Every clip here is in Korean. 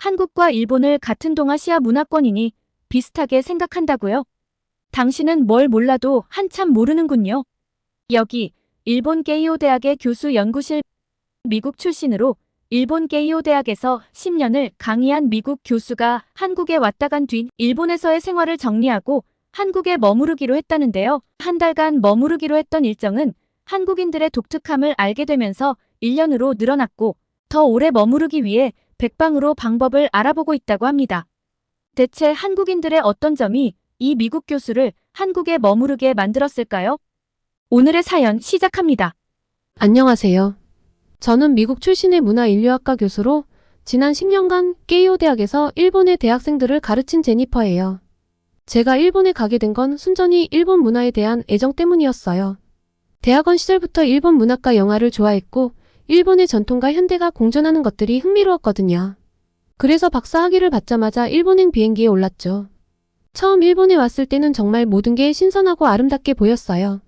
한국과 일본을 같은 동아시아 문화권이니 비슷하게 생각한다고요? 당신은 뭘 몰라도 한참 모르는군요. 여기 일본 게이오 대학의 교수 연구실, 미국 출신으로 일본 게이오 대학에서 10년을 강의한 미국 교수가 한국에 왔다 간 뒤 일본에서의 생활을 정리하고 한국에 머무르기로 했다는데요. 한 달간 머무르기로 했던 일정은 한국인들의 독특함을 알게 되면서 1년으로 늘어났고 더 오래 머무르기 위해 백방으로 방법을 알아보고 있다고 합니다. 대체 한국인들의 어떤 점이 이 미국 교수를 한국에 머무르게 만들었을까요? 오늘의 사연 시작합니다. 안녕하세요. 저는 미국 출신의 문화인류학과 교수로 지난 10년간 게이오 대학에서 일본의 대학생들을 가르친 제니퍼예요. 제가 일본에 가게 된 건 순전히 일본 문화에 대한 애정 때문이었어요. 대학원 시절부터 일본 문학과 영화를 좋아했고 일본의 전통과 현대가 공존하는 것들이 흥미로웠거든요. 그래서 박사 학위를 받자마자 일본행 비행기에 올랐죠. 처음 일본에 왔을 때는 정말 모든 게 신선하고 아름답게 보였어요.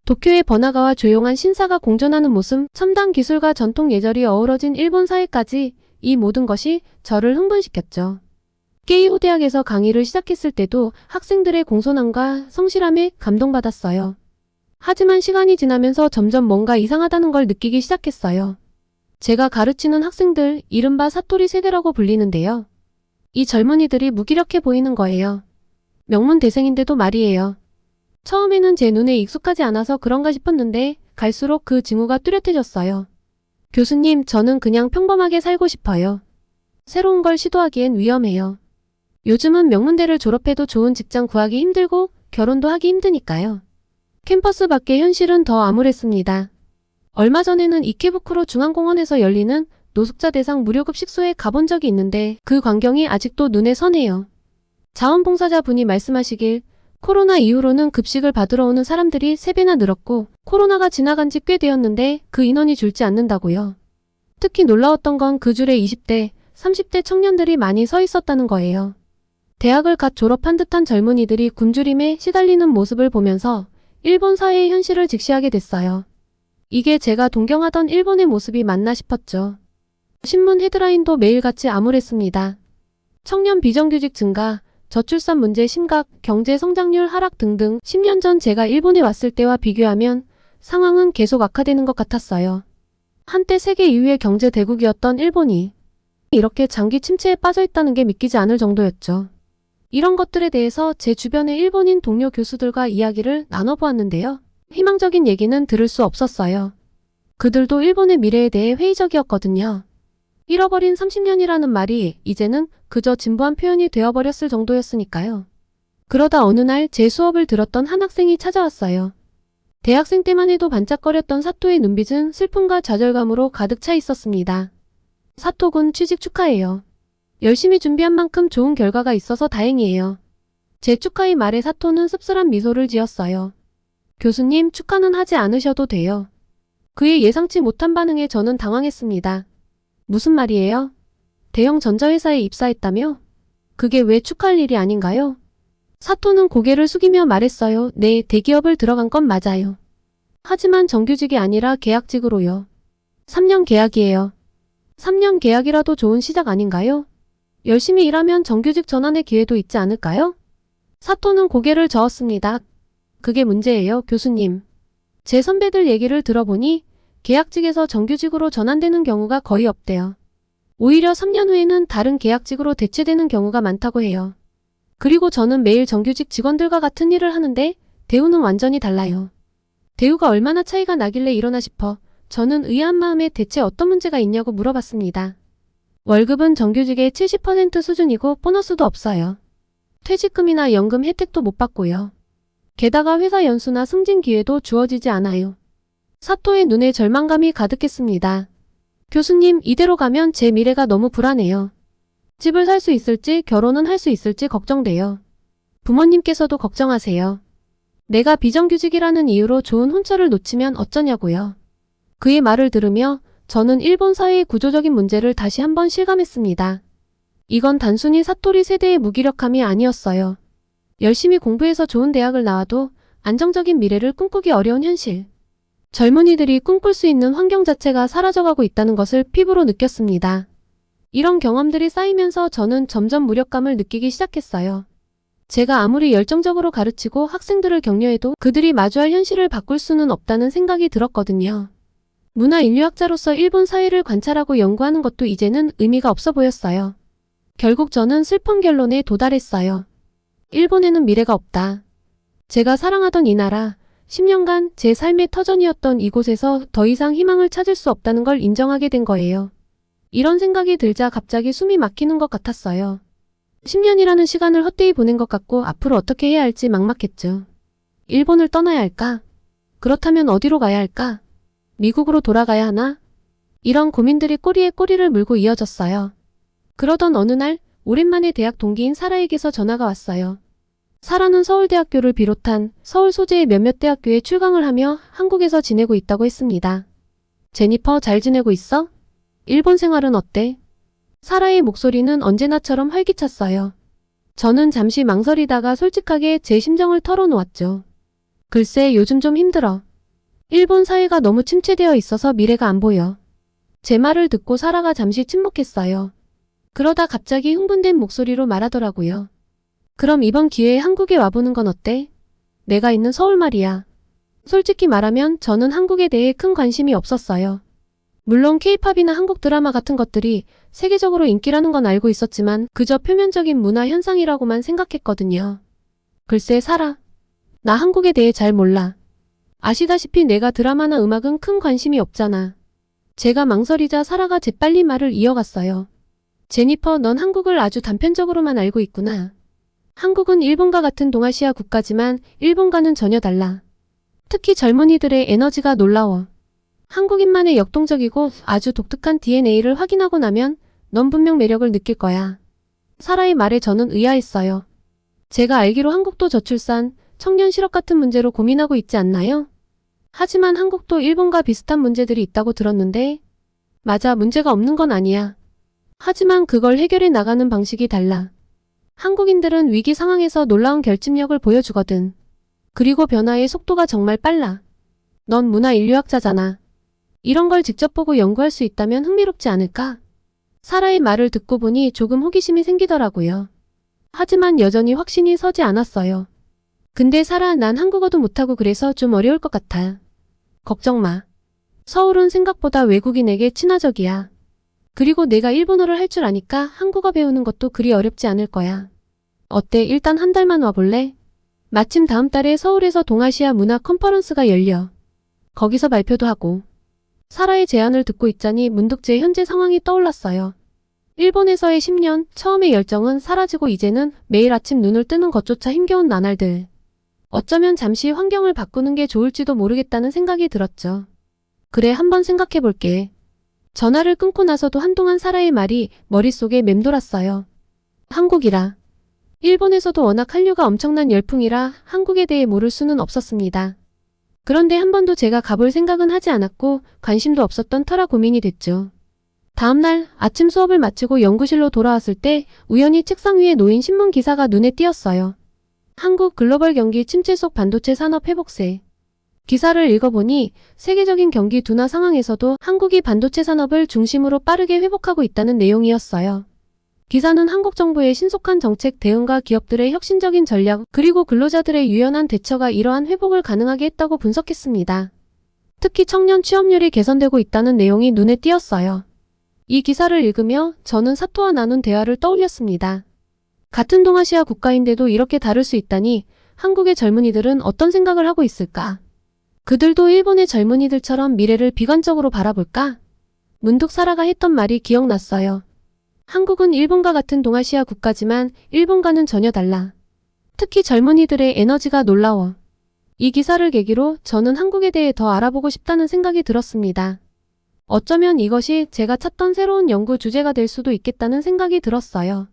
도쿄의 번화가와 조용한 신사가 공존하는 모습, 첨단 기술과 전통 예절이 어우러진 일본 사회까지 이 모든 것이 저를 흥분시켰죠. 게이오 대학에서 강의를 시작했을 때도 학생들의 공손함과 성실함에 감동받았어요. 하지만 시간이 지나면서 점점 뭔가 이상하다는 걸 느끼기 시작했어요. 제가 가르치는 학생들, 이른바 사토리 세대라고 불리는데요. 이 젊은이들이 무기력해 보이는 거예요. 명문대생인데도 말이에요. 처음에는 제 눈에 익숙하지 않아서 그런가 싶었는데 갈수록 그 징후가 뚜렷해졌어요. 교수님, 저는 그냥 평범하게 살고 싶어요. 새로운 걸 시도하기엔 위험해요. 요즘은 명문대를 졸업해도 좋은 직장 구하기 힘들고 결혼도 하기 힘드니까요. 캠퍼스 밖의 현실은 더 암울했습니다. 얼마 전에는 이케부쿠로 중앙공원에서 열리는 노숙자 대상 무료급 식소에 가본 적이 있는데 그 광경이 아직도 눈에 선해요. 자원봉사자분이 말씀하시길 코로나 이후로는 급식을 받으러 오는 사람들이 3배나 늘었고 코로나가 지나간 지 꽤 되었는데 그 인원이 줄지 않는다고요. 특히 놀라웠던 건 그 줄에 20대, 30대 청년들이 많이 서 있었다는 거예요. 대학을 갓 졸업한 듯한 젊은이들이 굶주림에 시달리는 모습을 보면서 일본 사회의 현실을 직시하게 됐어요. 이게 제가 동경하던 일본의 모습이 맞나 싶었죠. 신문 헤드라인도 매일같이 암울했습니다. 청년 비정규직 증가, 저출산 문제 심각, 경제 성장률 하락 등등 10년 전 제가 일본에 왔을 때와 비교하면 상황은 계속 악화되는 것 같았어요. 한때 세계 2위의 경제 대국이었던 일본이 이렇게 장기 침체에 빠져 있다는 게 믿기지 않을 정도였죠. 이런 것들에 대해서 제 주변의 일본인 동료 교수들과 이야기를 나눠보았는데요. 희망적인 얘기는 들을 수 없었어요. 그들도 일본의 미래에 대해 회의적이었거든요. 잃어버린 30년이라는 말이 이제는 그저 진부한 표현이 되어버렸을 정도였으니까요. 그러다 어느 날 제 수업을 들었던 한 학생이 찾아왔어요. 대학생 때만 해도 반짝거렸던 사토의 눈빛은 슬픔과 좌절감으로 가득 차 있었습니다. 사토군 취직 축하해요. 열심히 준비한 만큼 좋은 결과가 있어서 다행이에요. 제 축하의 말에 사토는 씁쓸한 미소를 지었어요. 교수님, 축하는 하지 않으셔도 돼요. 그의 예상치 못한 반응에 저는 당황했습니다. 무슨 말이에요? 대형 전자회사에 입사했다며? 그게 왜 축하할 일이 아닌가요? 사토는 고개를 숙이며 말했어요. 네, 대기업을 들어간 건 맞아요. 하지만 정규직이 아니라 계약직으로요. 3년 계약이에요. 3년 계약이라도 좋은 시작 아닌가요? 열심히 일하면 정규직 전환의 기회도 있지 않을까요? 사토는 고개를 저었습니다. 그게 문제예요, 교수님. 제 선배들 얘기를 들어보니 계약직에서 정규직으로 전환되는 경우가 거의 없대요. 오히려 3년 후에는 다른 계약직으로 대체되는 경우가 많다고 해요. 그리고 저는 매일 정규직 직원들과 같은 일을 하는데 대우는 완전히 달라요. 대우가 얼마나 차이가 나길래 이러나 싶어 저는 의아한 마음에 대체 어떤 문제가 있냐고 물어봤습니다. 월급은 정규직의 70% 수준이고 보너스도 없어요. 퇴직금이나 연금 혜택도 못 받고요. 게다가 회사 연수나 승진 기회도 주어지지 않아요. 사토의 눈에 절망감이 가득했습니다. 교수님, 이대로 가면 제 미래가 너무 불안해요. 집을 살 수 있을지 결혼은 할 수 있을지 걱정돼요. 부모님께서도 걱정하세요. 내가 비정규직이라는 이유로 좋은 혼처를 놓치면 어쩌냐고요. 그의 말을 들으며 저는 일본 사회의 구조적인 문제를 다시 한번 실감했습니다. 이건 단순히 사토리 세대의 무기력함이 아니었어요. 열심히 공부해서 좋은 대학을 나와도 안정적인 미래를 꿈꾸기 어려운 현실. 젊은이들이 꿈꿀 수 있는 환경 자체가 사라져가고 있다는 것을 피부로 느꼈습니다. 이런 경험들이 쌓이면서 저는 점점 무력감을 느끼기 시작했어요. 제가 아무리 열정적으로 가르치고 학생들을 격려해도 그들이 마주할 현실을 바꿀 수는 없다는 생각이 들었거든요. 문화인류학자로서 일본 사회를 관찰하고 연구하는 것도 이제는 의미가 없어 보였어요. 결국 저는 슬픈 결론에 도달했어요. 일본에는 미래가 없다. 제가 사랑하던 이 나라, 10년간 제 삶의 터전이었던 이곳에서 더 이상 희망을 찾을 수 없다는 걸 인정하게 된 거예요. 이런 생각이 들자 갑자기 숨이 막히는 것 같았어요. 10년이라는 시간을 헛되이 보낸 것 같고 앞으로 어떻게 해야 할지 막막했죠. 일본을 떠나야 할까? 그렇다면 어디로 가야 할까? 미국으로 돌아가야 하나? 이런 고민들이 꼬리에 꼬리를 물고 이어졌어요. 그러던 어느 날 오랜만에 대학 동기인 사라에게서 전화가 왔어요. 사라는 서울대학교를 비롯한 서울 소재의 몇몇 대학교에 출강을 하며 한국에서 지내고 있다고 했습니다. 제니퍼, 잘 지내고 있어? 일본 생활은 어때? 사라의 목소리는 언제나처럼 활기찼어요. 저는 잠시 망설이다가 솔직하게 제 심정을 털어놓았죠. 글쎄, 요즘 좀 힘들어. 일본 사회가 너무 침체되어 있어서 미래가 안 보여. 제 말을 듣고 사라가 잠시 침묵했어요. 그러다 갑자기 흥분된 목소리로 말하더라고요. 그럼 이번 기회에 한국에 와보는 건 어때? 내가 있는 서울 말이야. 솔직히 말하면 저는 한국에 대해 큰 관심이 없었어요. 물론 케이팝이나 한국 드라마 같은 것들이 세계적으로 인기라는 건 알고 있었지만 그저 표면적인 문화 현상이라고만 생각했거든요. 글쎄, 사라. 나 한국에 대해 잘 몰라. 아시다시피 내가 드라마나 음악은 큰 관심이 없잖아. 제가 망설이자 사라가 재빨리 말을 이어갔어요. 제니퍼, 넌 한국을 아주 단편적으로만 알고 있구나. 한국은 일본과 같은 동아시아 국가지만 일본과는 전혀 달라. 특히 젊은이들의 에너지가 놀라워. 한국인만의 역동적이고 아주 독특한 DNA를 확인하고 나면 넌 분명 매력을 느낄 거야. 사라의 말에 저는 의아했어요. 제가 알기로 한국도 저출산, 청년 실업 같은 문제로 고민하고 있지 않나요? 하지만 한국도 일본과 비슷한 문제들이 있다고 들었는데. 맞아, 문제가 없는 건 아니야. 하지만 그걸 해결해 나가는 방식이 달라. 한국인들은 위기 상황에서 놀라운 결집력을 보여주거든. 그리고 변화의 속도가 정말 빨라. 넌 문화인류학자잖아. 이런 걸 직접 보고 연구할 수 있다면 흥미롭지 않을까? 사라의 말을 듣고 보니 조금 호기심이 생기더라고요. 하지만 여전히 확신이 서지 않았어요. 근데 사라, 난 한국어도 못하고 그래서 좀 어려울 것 같아. 걱정 마. 서울은 생각보다 외국인에게 친화적이야. 그리고 내가 일본어를 할 줄 아니까 한국어 배우는 것도 그리 어렵지 않을 거야. 어때? 일단 한 달만 와볼래? 마침 다음 달에 서울에서 동아시아 문화 컨퍼런스가 열려. 거기서 발표도 하고. 사라의 제안을 듣고 있자니 문득 제 현재 상황이 떠올랐어요. 일본에서의 10년, 처음의 열정은 사라지고 이제는 매일 아침 눈을 뜨는 것조차 힘겨운 나날들. 어쩌면 잠시 환경을 바꾸는 게 좋을지도 모르겠다는 생각이 들었죠. 그래, 한번 생각해볼게. 전화를 끊고 나서도 한동안 사라의 말이 머릿속에 맴돌았어요. 한국이라. 일본에서도 워낙 한류가 엄청난 열풍이라 한국에 대해 모를 수는 없었습니다. 그런데 한 번도 제가 가볼 생각은 하지 않았고 관심도 없었던 터라 고민이 됐죠. 다음날 아침 수업을 마치고 연구실로 돌아왔을 때 우연히 책상 위에 놓인 신문 기사가 눈에 띄었어요. 한국 글로벌 경기 침체 속 반도체 산업 회복세. 기사를 읽어보니 세계적인 경기 둔화 상황에서도 한국이 반도체 산업을 중심으로 빠르게 회복하고 있다는 내용이었어요. 기사는 한국 정부의 신속한 정책 대응과 기업들의 혁신적인 전략, 그리고 근로자들의 유연한 대처가 이러한 회복을 가능하게 했다고 분석했습니다. 특히 청년 취업률이 개선되고 있다는 내용이 눈에 띄었어요. 이 기사를 읽으며 저는 사토와 나눈 대화를 떠올렸습니다. 같은 동아시아 국가인데도 이렇게 다를 수 있다니 한국의 젊은이들은 어떤 생각을 하고 있을까? 그들도 일본의 젊은이들처럼 미래를 비관적으로 바라볼까? 문득 사라가 했던 말이 기억났어요. 한국은 일본과 같은 동아시아 국가지만 일본과는 전혀 달라. 특히 젊은이들의 에너지가 놀라워. 이 기사를 계기로 저는 한국에 대해 더 알아보고 싶다는 생각이 들었습니다. 어쩌면 이것이 제가 찾던 새로운 연구 주제가 될 수도 있겠다는 생각이 들었어요.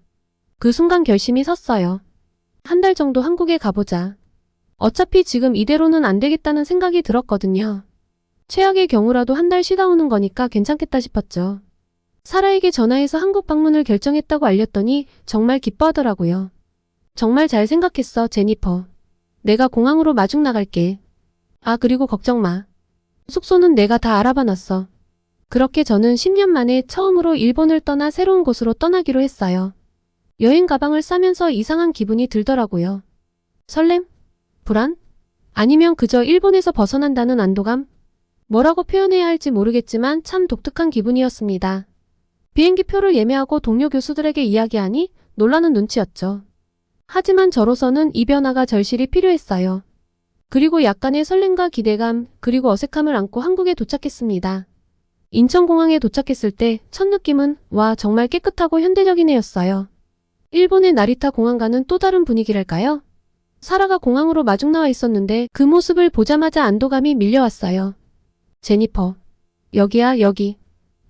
그 순간 결심이 섰어요. 한 달 정도 한국에 가보자. 어차피 지금 이대로는 안 되겠다는 생각이 들었거든요. 최악의 경우라도 한 달 쉬다 오는 거니까 괜찮겠다 싶었죠. 사라에게 전화해서 한국 방문을 결정했다고 알렸더니 정말 기뻐하더라고요. 정말 잘 생각했어, 제니퍼. 내가 공항으로 마중 나갈게. 아, 그리고 걱정 마. 숙소는 내가 다 알아봐 놨어. 그렇게 저는 10년 만에 처음으로 일본을 떠나 새로운 곳으로 떠나기로 했어요. 여행 가방을 싸면서 이상한 기분이 들더라고요. 설렘? 불안? 아니면 그저 일본에서 벗어난다는 안도감? 뭐라고 표현해야 할지 모르겠지만 참 독특한 기분이었습니다. 비행기 표를 예매하고 동료 교수들에게 이야기하니 놀라는 눈치였죠. 하지만 저로서는 이 변화가 절실히 필요했어요. 그리고 약간의 설렘과 기대감, 그리고 어색함을 안고 한국에 도착했습니다. 인천공항에 도착했을 때 첫 느낌은 와, 정말 깨끗하고 현대적인 애였어요. 일본의 나리타 공항과는 또 다른 분위기랄까요? 사라가 공항으로 마중 나와 있었는데 그 모습을 보자마자 안도감이 밀려왔어요. 제니퍼. 여기야, 여기.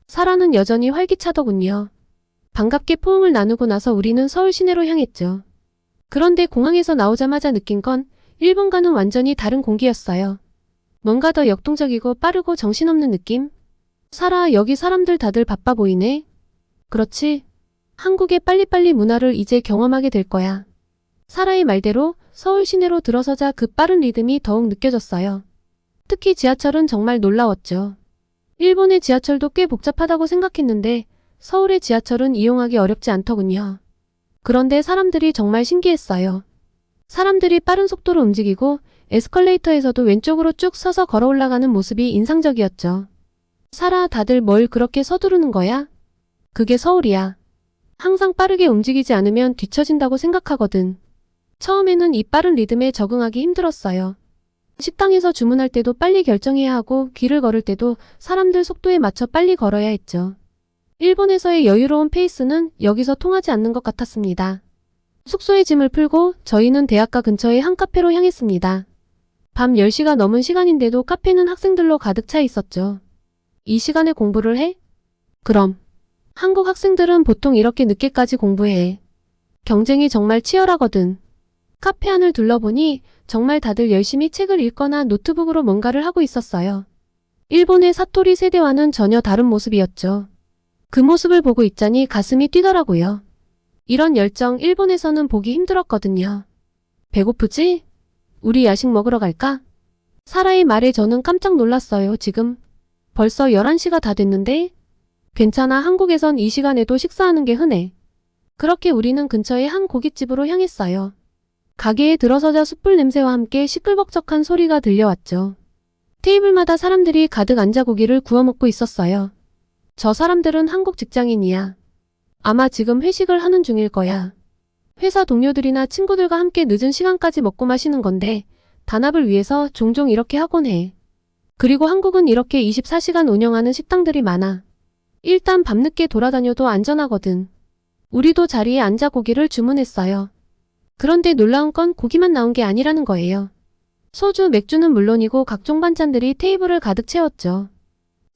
사라는 여전히 활기차더군요. 반갑게 포옹을 나누고 나서 우리는 서울 시내로 향했죠. 그런데 공항에서 나오자마자 느낀 건 일본과는 완전히 다른 공기였어요. 뭔가 더 역동적이고 빠르고 정신없는 느낌? 사라, 여기 사람들 다들 바빠 보이네. 그렇지. 한국의 빨리빨리 문화를 이제 경험하게 될 거야. 사라의 말대로 서울 시내로 들어서자 그 빠른 리듬이 더욱 느껴졌어요. 특히 지하철은 정말 놀라웠죠. 일본의 지하철도 꽤 복잡하다고 생각했는데 서울의 지하철은 이용하기 어렵지 않더군요. 그런데 사람들이 정말 신기했어요. 사람들이 빠른 속도로 움직이고 에스컬레이터에서도 왼쪽으로 쭉 서서 걸어 올라가는 모습이 인상적이었죠. 사라, 다들 뭘 그렇게 서두르는 거야? 그게 서울이야. 항상 빠르게 움직이지 않으면 뒤처진다고 생각하거든. 처음에는 이 빠른 리듬에 적응하기 힘들었어요. 식당에서 주문할 때도 빨리 결정해야 하고 길을 걸을 때도 사람들 속도에 맞춰 빨리 걸어야 했죠. 일본에서의 여유로운 페이스는 여기서 통하지 않는 것 같았습니다. 숙소에 짐을 풀고 저희는 대학가 근처의 한 카페로 향했습니다. 밤 10시가 넘은 시간인데도 카페는 학생들로 가득 차 있었죠. 이 시간에 공부를 해? 그럼. 한국 학생들은 보통 이렇게 늦게까지 공부해. 경쟁이 정말 치열하거든. 카페 안을 둘러보니 정말 다들 열심히 책을 읽거나 노트북으로 뭔가를 하고 있었어요. 일본의 사토리 세대와는 전혀 다른 모습이었죠. 그 모습을 보고 있자니 가슴이 뛰더라고요. 이런 열정 일본에서는 보기 힘들었거든요. 배고프지? 우리 야식 먹으러 갈까? 사라의 말에 저는 깜짝 놀랐어요. 지금 벌써 11시가 다 됐는데? 괜찮아, 한국에선 이 시간에도 식사하는 게 흔해. 그렇게 우리는 근처의 한 고깃집으로 향했어요. 가게에 들어서자 숯불 냄새와 함께 시끌벅적한 소리가 들려왔죠. 테이블마다 사람들이 가득 앉아 고기를 구워 먹고 있었어요. 저 사람들은 한국 직장인이야. 아마 지금 회식을 하는 중일 거야. 회사 동료들이나 친구들과 함께 늦은 시간까지 먹고 마시는 건데 단합을 위해서 종종 이렇게 하곤 해. 그리고 한국은 이렇게 24시간 운영하는 식당들이 많아. 일단 밤늦게 돌아다녀도 안전하거든. 우리도 자리에 앉아 고기를 주문했어요. 그런데 놀라운 건 고기만 나온 게 아니라는 거예요. 소주, 맥주는 물론이고 각종 반찬들이 테이블을 가득 채웠죠.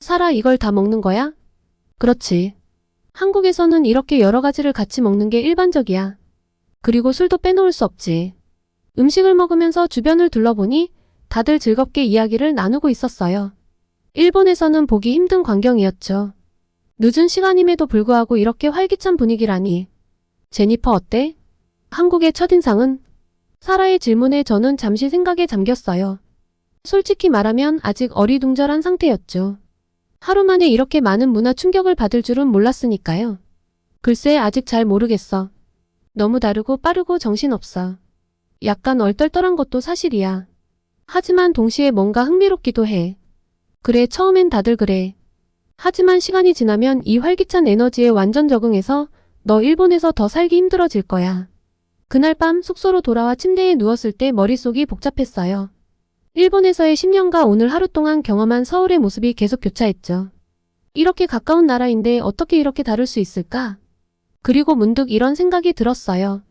사라, 이걸 다 먹는 거야? 그렇지. 한국에서는 이렇게 여러 가지를 같이 먹는 게 일반적이야. 그리고 술도 빼놓을 수 없지. 음식을 먹으면서 주변을 둘러보니 다들 즐겁게 이야기를 나누고 있었어요. 일본에서는 보기 힘든 광경이었죠. 늦은 시간임에도 불구하고 이렇게 활기찬 분위기라니. 제니퍼 어때? 한국의 첫인상은? 사라의 질문에 저는 잠시 생각에 잠겼어요. 솔직히 말하면 아직 어리둥절한 상태였죠. 하루 만에 이렇게 많은 문화 충격을 받을 줄은 몰랐으니까요. 글쎄, 아직 잘 모르겠어. 너무 다르고 빠르고 정신없어. 약간 얼떨떨한 것도 사실이야. 하지만 동시에 뭔가 흥미롭기도 해. 그래, 처음엔 다들 그래. 하지만 시간이 지나면 이 활기찬 에너지에 완전 적응해서 너 일본에서 더 살기 힘들어질 거야. 그날 밤 숙소로 돌아와 침대에 누웠을 때 머릿속이 복잡했어요. 일본에서의 10년과 오늘 하루 동안 경험한 서울의 모습이 계속 교차했죠. 이렇게 가까운 나라인데 어떻게 이렇게 다를 수 있을까? 그리고 문득 이런 생각이 들었어요.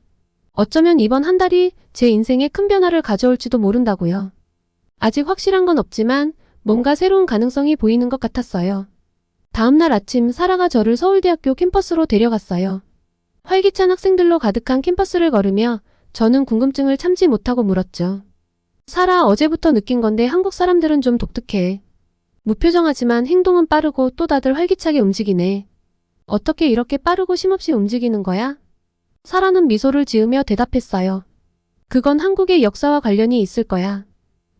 어쩌면 이번 한 달이 제 인생에 큰 변화를 가져올지도 모른다고요. 아직 확실한 건 없지만 뭔가 새로운 가능성이 보이는 것 같았어요. 다음날 아침 사라가 저를 서울대학교 캠퍼스로 데려갔어요. 활기찬 학생들로 가득한 캠퍼스를 걸으며 저는 궁금증을 참지 못하고 물었죠. 사라, 어제부터 느낀 건데 한국 사람들은 좀 독특해. 무표정하지만 행동은 빠르고 또 다들 활기차게 움직이네. 어떻게 이렇게 빠르고 쉼없이 움직이는 거야? 사라는 미소를 지으며 대답했어요. 그건 한국의 역사와 관련이 있을 거야.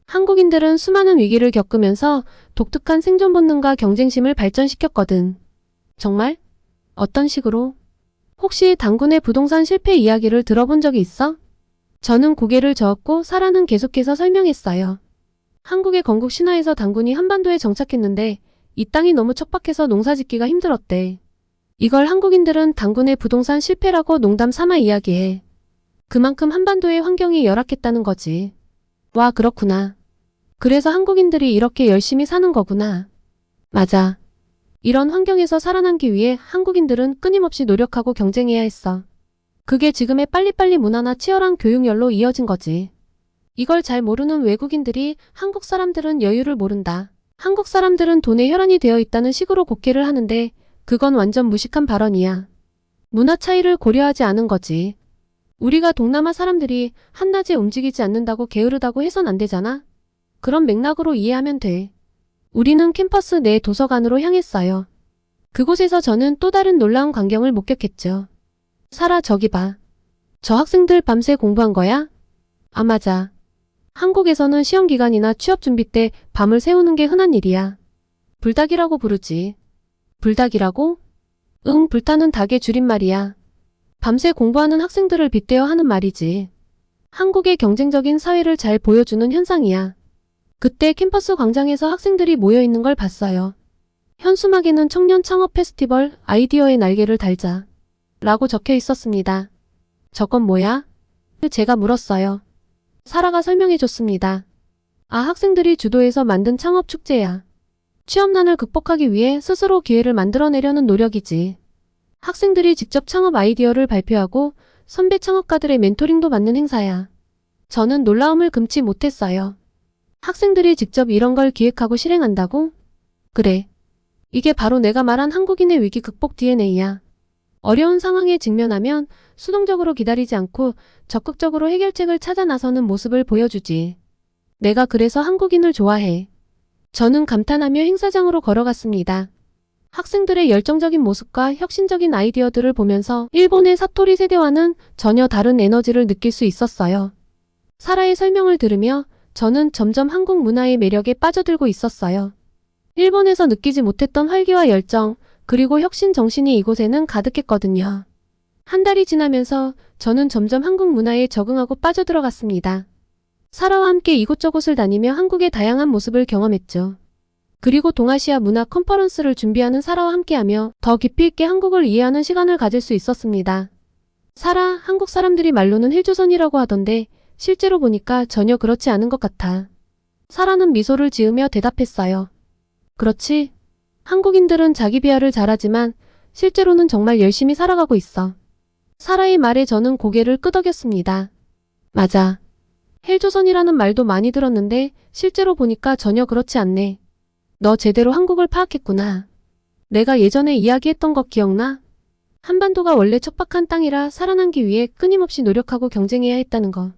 한국인들은 수많은 위기를 겪으면서 독특한 생존 본능과 경쟁심을 발전시켰거든. 정말? 어떤 식으로? 혹시 당군의 부동산 실패 이야기를 들어본 적이 있어? 저는 고개를 저었고 사라는 계속해서 설명했어요. 한국의 건국 신화에서 당군이 한반도에 정착했는데 이 땅이 너무 척박해서 농사짓기가 힘들었대. 이걸 한국인들은 당군의 부동산 실패라고 농담 삼아 이야기해. 그만큼 한반도의 환경이 열악했다는 거지. 와, 그렇구나. 그래서 한국인들이 이렇게 열심히 사는 거구나. 맞아. 이런 환경에서 살아남기 위해 한국인들은 끊임없이 노력하고 경쟁해야 했어. 그게 지금의 빨리빨리 문화나 치열한 교육열로 이어진 거지. 이걸 잘 모르는 외국인들이 한국 사람들은 여유를 모른다. 한국 사람들은 돈에 혈안이 되어 있다는 식으로 곡해를 하는데 그건 완전 무식한 발언이야. 문화 차이를 고려하지 않은 거지. 우리가 동남아 사람들이 한낮에 움직이지 않는다고 게으르다고 해선 안 되잖아? 그런 맥락으로 이해하면 돼. 우리는 캠퍼스 내 도서관으로 향했어요. 그곳에서 저는 또 다른 놀라운 광경을 목격했죠. 사라, 저기 봐. 저 학생들 밤새 공부한 거야? 아, 맞아. 한국에서는 시험 기간이나 취업 준비 때 밤을 새우는 게 흔한 일이야. 불닭이라고 부르지. 불닭이라고? 응, 불타는 닭의 줄임말이야. 밤새 공부하는 학생들을 빗대어 하는 말이지. 한국의 경쟁적인 사회를 잘 보여주는 현상이야. 그때 캠퍼스 광장에서 학생들이 모여있는 걸 봤어요. 현수막에는 청년 창업 페스티벌 아이디어의 날개를 달자 라고 적혀 있었습니다. 저건 뭐야? 제가 물었어요. 사라가 설명해줬습니다. 아, 학생들이 주도해서 만든 창업 축제야. 취업난을 극복하기 위해 스스로 기회를 만들어내려는 노력이지. 학생들이 직접 창업 아이디어를 발표하고 선배 창업가들의 멘토링도 받는 행사야. 저는 놀라움을 금치 못했어요. 학생들이 직접 이런 걸 기획하고 실행한다고? 그래. 이게 바로 내가 말한 한국인의 위기 극복 DNA야. 어려운 상황에 직면하면 수동적으로 기다리지 않고 적극적으로 해결책을 찾아 나서는 모습을 보여주지. 내가 그래서 한국인을 좋아해. 저는 감탄하며 행사장으로 걸어갔습니다. 학생들의 열정적인 모습과 혁신적인 아이디어들을 보면서 일본의 사토리 세대와는 전혀 다른 에너지를 느낄 수 있었어요. 사라의 설명을 들으며 저는 점점 한국 문화의 매력에 빠져들고 있었어요. 일본에서 느끼지 못했던 활기와 열정, 그리고 혁신 정신이 이곳에는 가득했거든요. 한 달이 지나면서 저는 점점 한국 문화에 적응하고 빠져들어갔습니다. 사라와 함께 이곳저곳을 다니며 한국의 다양한 모습을 경험했죠. 그리고 동아시아 문화 컨퍼런스를 준비하는 사라와 함께하며 더 깊이 있게 한국을 이해하는 시간을 가질 수 있었습니다. 사라, 한국 사람들이 말로는 헬조선이라고 하던데 실제로 보니까 전혀 그렇지 않은 것 같아. 사라는 미소를 지으며 대답했어요. 그렇지. 한국인들은 자기 비하를 잘하지만 실제로는 정말 열심히 살아가고 있어. 사라의 말에 저는 고개를 끄덕였습니다. 맞아. 헬조선이라는 말도 많이 들었는데 실제로 보니까 전혀 그렇지 않네. 너 제대로 한국을 파악했구나. 내가 예전에 이야기했던 것 기억나? 한반도가 원래 척박한 땅이라 살아남기 위해 끊임없이 노력하고 경쟁해야 했다는 거.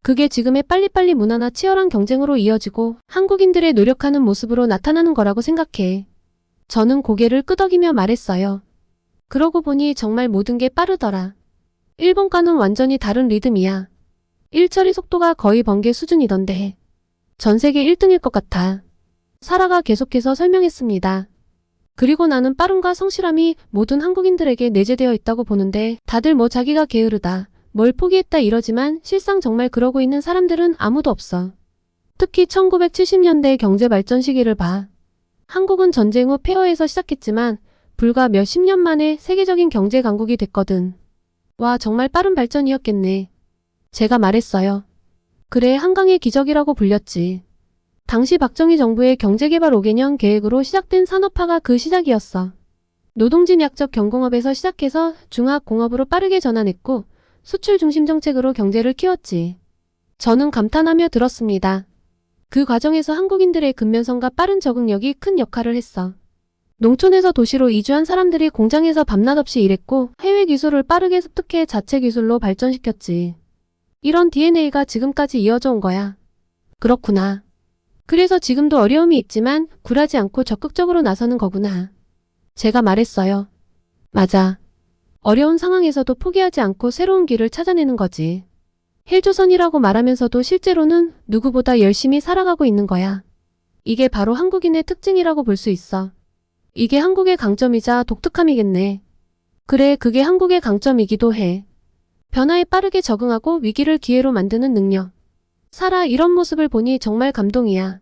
그게 지금의 빨리빨리 문화나 치열한 경쟁으로 이어지고 한국인들의 노력하는 모습으로 나타나는 거라고 생각해. 저는 고개를 끄덕이며 말했어요. 그러고 보니 정말 모든 게 빠르더라. 일본과는 완전히 다른 리듬이야. 일처리 속도가 거의 번개 수준이던데. 전 세계 1등일 것 같아. 사라가 계속해서 설명했습니다. 그리고 나는 빠름과 성실함이 모든 한국인들에게 내재되어 있다고 보는데 다들 뭐 자기가 게으르다, 뭘 포기했다 이러지만 실상 정말 그러고 있는 사람들은 아무도 없어. 특히 1970년대 경제 발전 시기를 봐. 한국은 전쟁 후 폐허에서 시작했지만 불과 몇십 년 만에 세계적인 경제 강국이 됐거든. 와, 정말 빠른 발전이었겠네. 제가 말했어요. 그래, 한강의 기적이라고 불렸지. 당시 박정희 정부의 경제개발 5개년 계획으로 시작된 산업화가 그 시작이었어. 노동진 약적 경공업에서 시작해서 중화공업으로 빠르게 전환했고 수출 중심 정책으로 경제를 키웠지. 저는 감탄하며 들었습니다. 그 과정에서 한국인들의 근면성과 빠른 적응력이 큰 역할을 했어. 농촌에서 도시로 이주한 사람들이 공장에서 밤낮 없이 일했고 해외 기술을 빠르게 습득해 자체 기술로 발전시켰지. 이런 DNA가 지금까지 이어져 온 거야. 그렇구나. 그래서 지금도 어려움이 있지만 굴하지 않고 적극적으로 나서는 거구나. 제가 말했어요. 맞아. 어려운 상황에서도 포기하지 않고 새로운 길을 찾아내는 거지. 헬조선이라고 말하면서도 실제로는 누구보다 열심히 살아가고 있는 거야. 이게 바로 한국인의 특징이라고 볼 수 있어. 이게 한국의 강점이자 독특함이겠네. 그래, 그게 한국의 강점이기도 해. 변화에 빠르게 적응하고 위기를 기회로 만드는 능력. 사라, 이런 모습을 보니 정말 감동이야.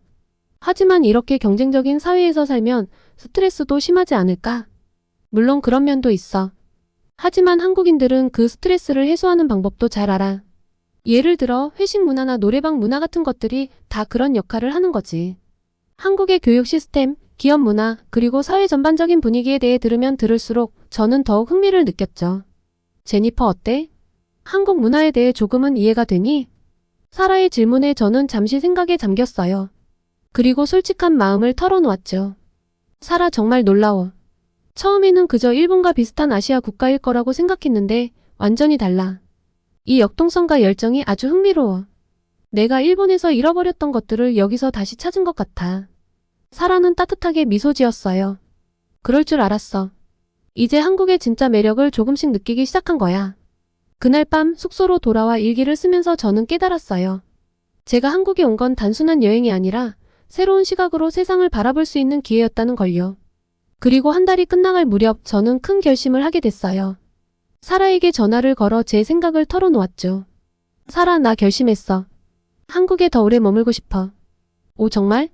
하지만 이렇게 경쟁적인 사회에서 살면 스트레스도 심하지 않을까? 물론 그런 면도 있어. 하지만 한국인들은 그 스트레스를 해소하는 방법도 잘 알아. 예를 들어 회식 문화나 노래방 문화 같은 것들이 다 그런 역할을 하는 거지. 한국의 교육 시스템, 기업 문화, 그리고 사회 전반적인 분위기에 대해 들으면 들을수록 저는 더욱 흥미를 느꼈죠. 제니퍼, 어때? 한국 문화에 대해 조금은 이해가 되니? 사라의 질문에 저는 잠시 생각에 잠겼어요. 그리고 솔직한 마음을 털어놓았죠. 사라, 정말 놀라워. 처음에는 그저 일본과 비슷한 아시아 국가일 거라고 생각했는데 완전히 달라. 이 역동성과 열정이 아주 흥미로워. 내가 일본에서 잃어버렸던 것들을 여기서 다시 찾은 것 같아. 사라는 따뜻하게 미소 지었어요. 그럴 줄 알았어. 이제 한국의 진짜 매력을 조금씩 느끼기 시작한 거야. 그날 밤 숙소로 돌아와 일기를 쓰면서 저는 깨달았어요. 제가 한국에 온 건 단순한 여행이 아니라 새로운 시각으로 세상을 바라볼 수 있는 기회였다는 걸요. 그리고 한 달이 끝나갈 무렵 저는 큰 결심을 하게 됐어요. 사라에게 전화를 걸어 제 생각을 털어놓았죠. 사라, 나 결심했어. 한국에 더 오래 머물고 싶어. 오, 정말?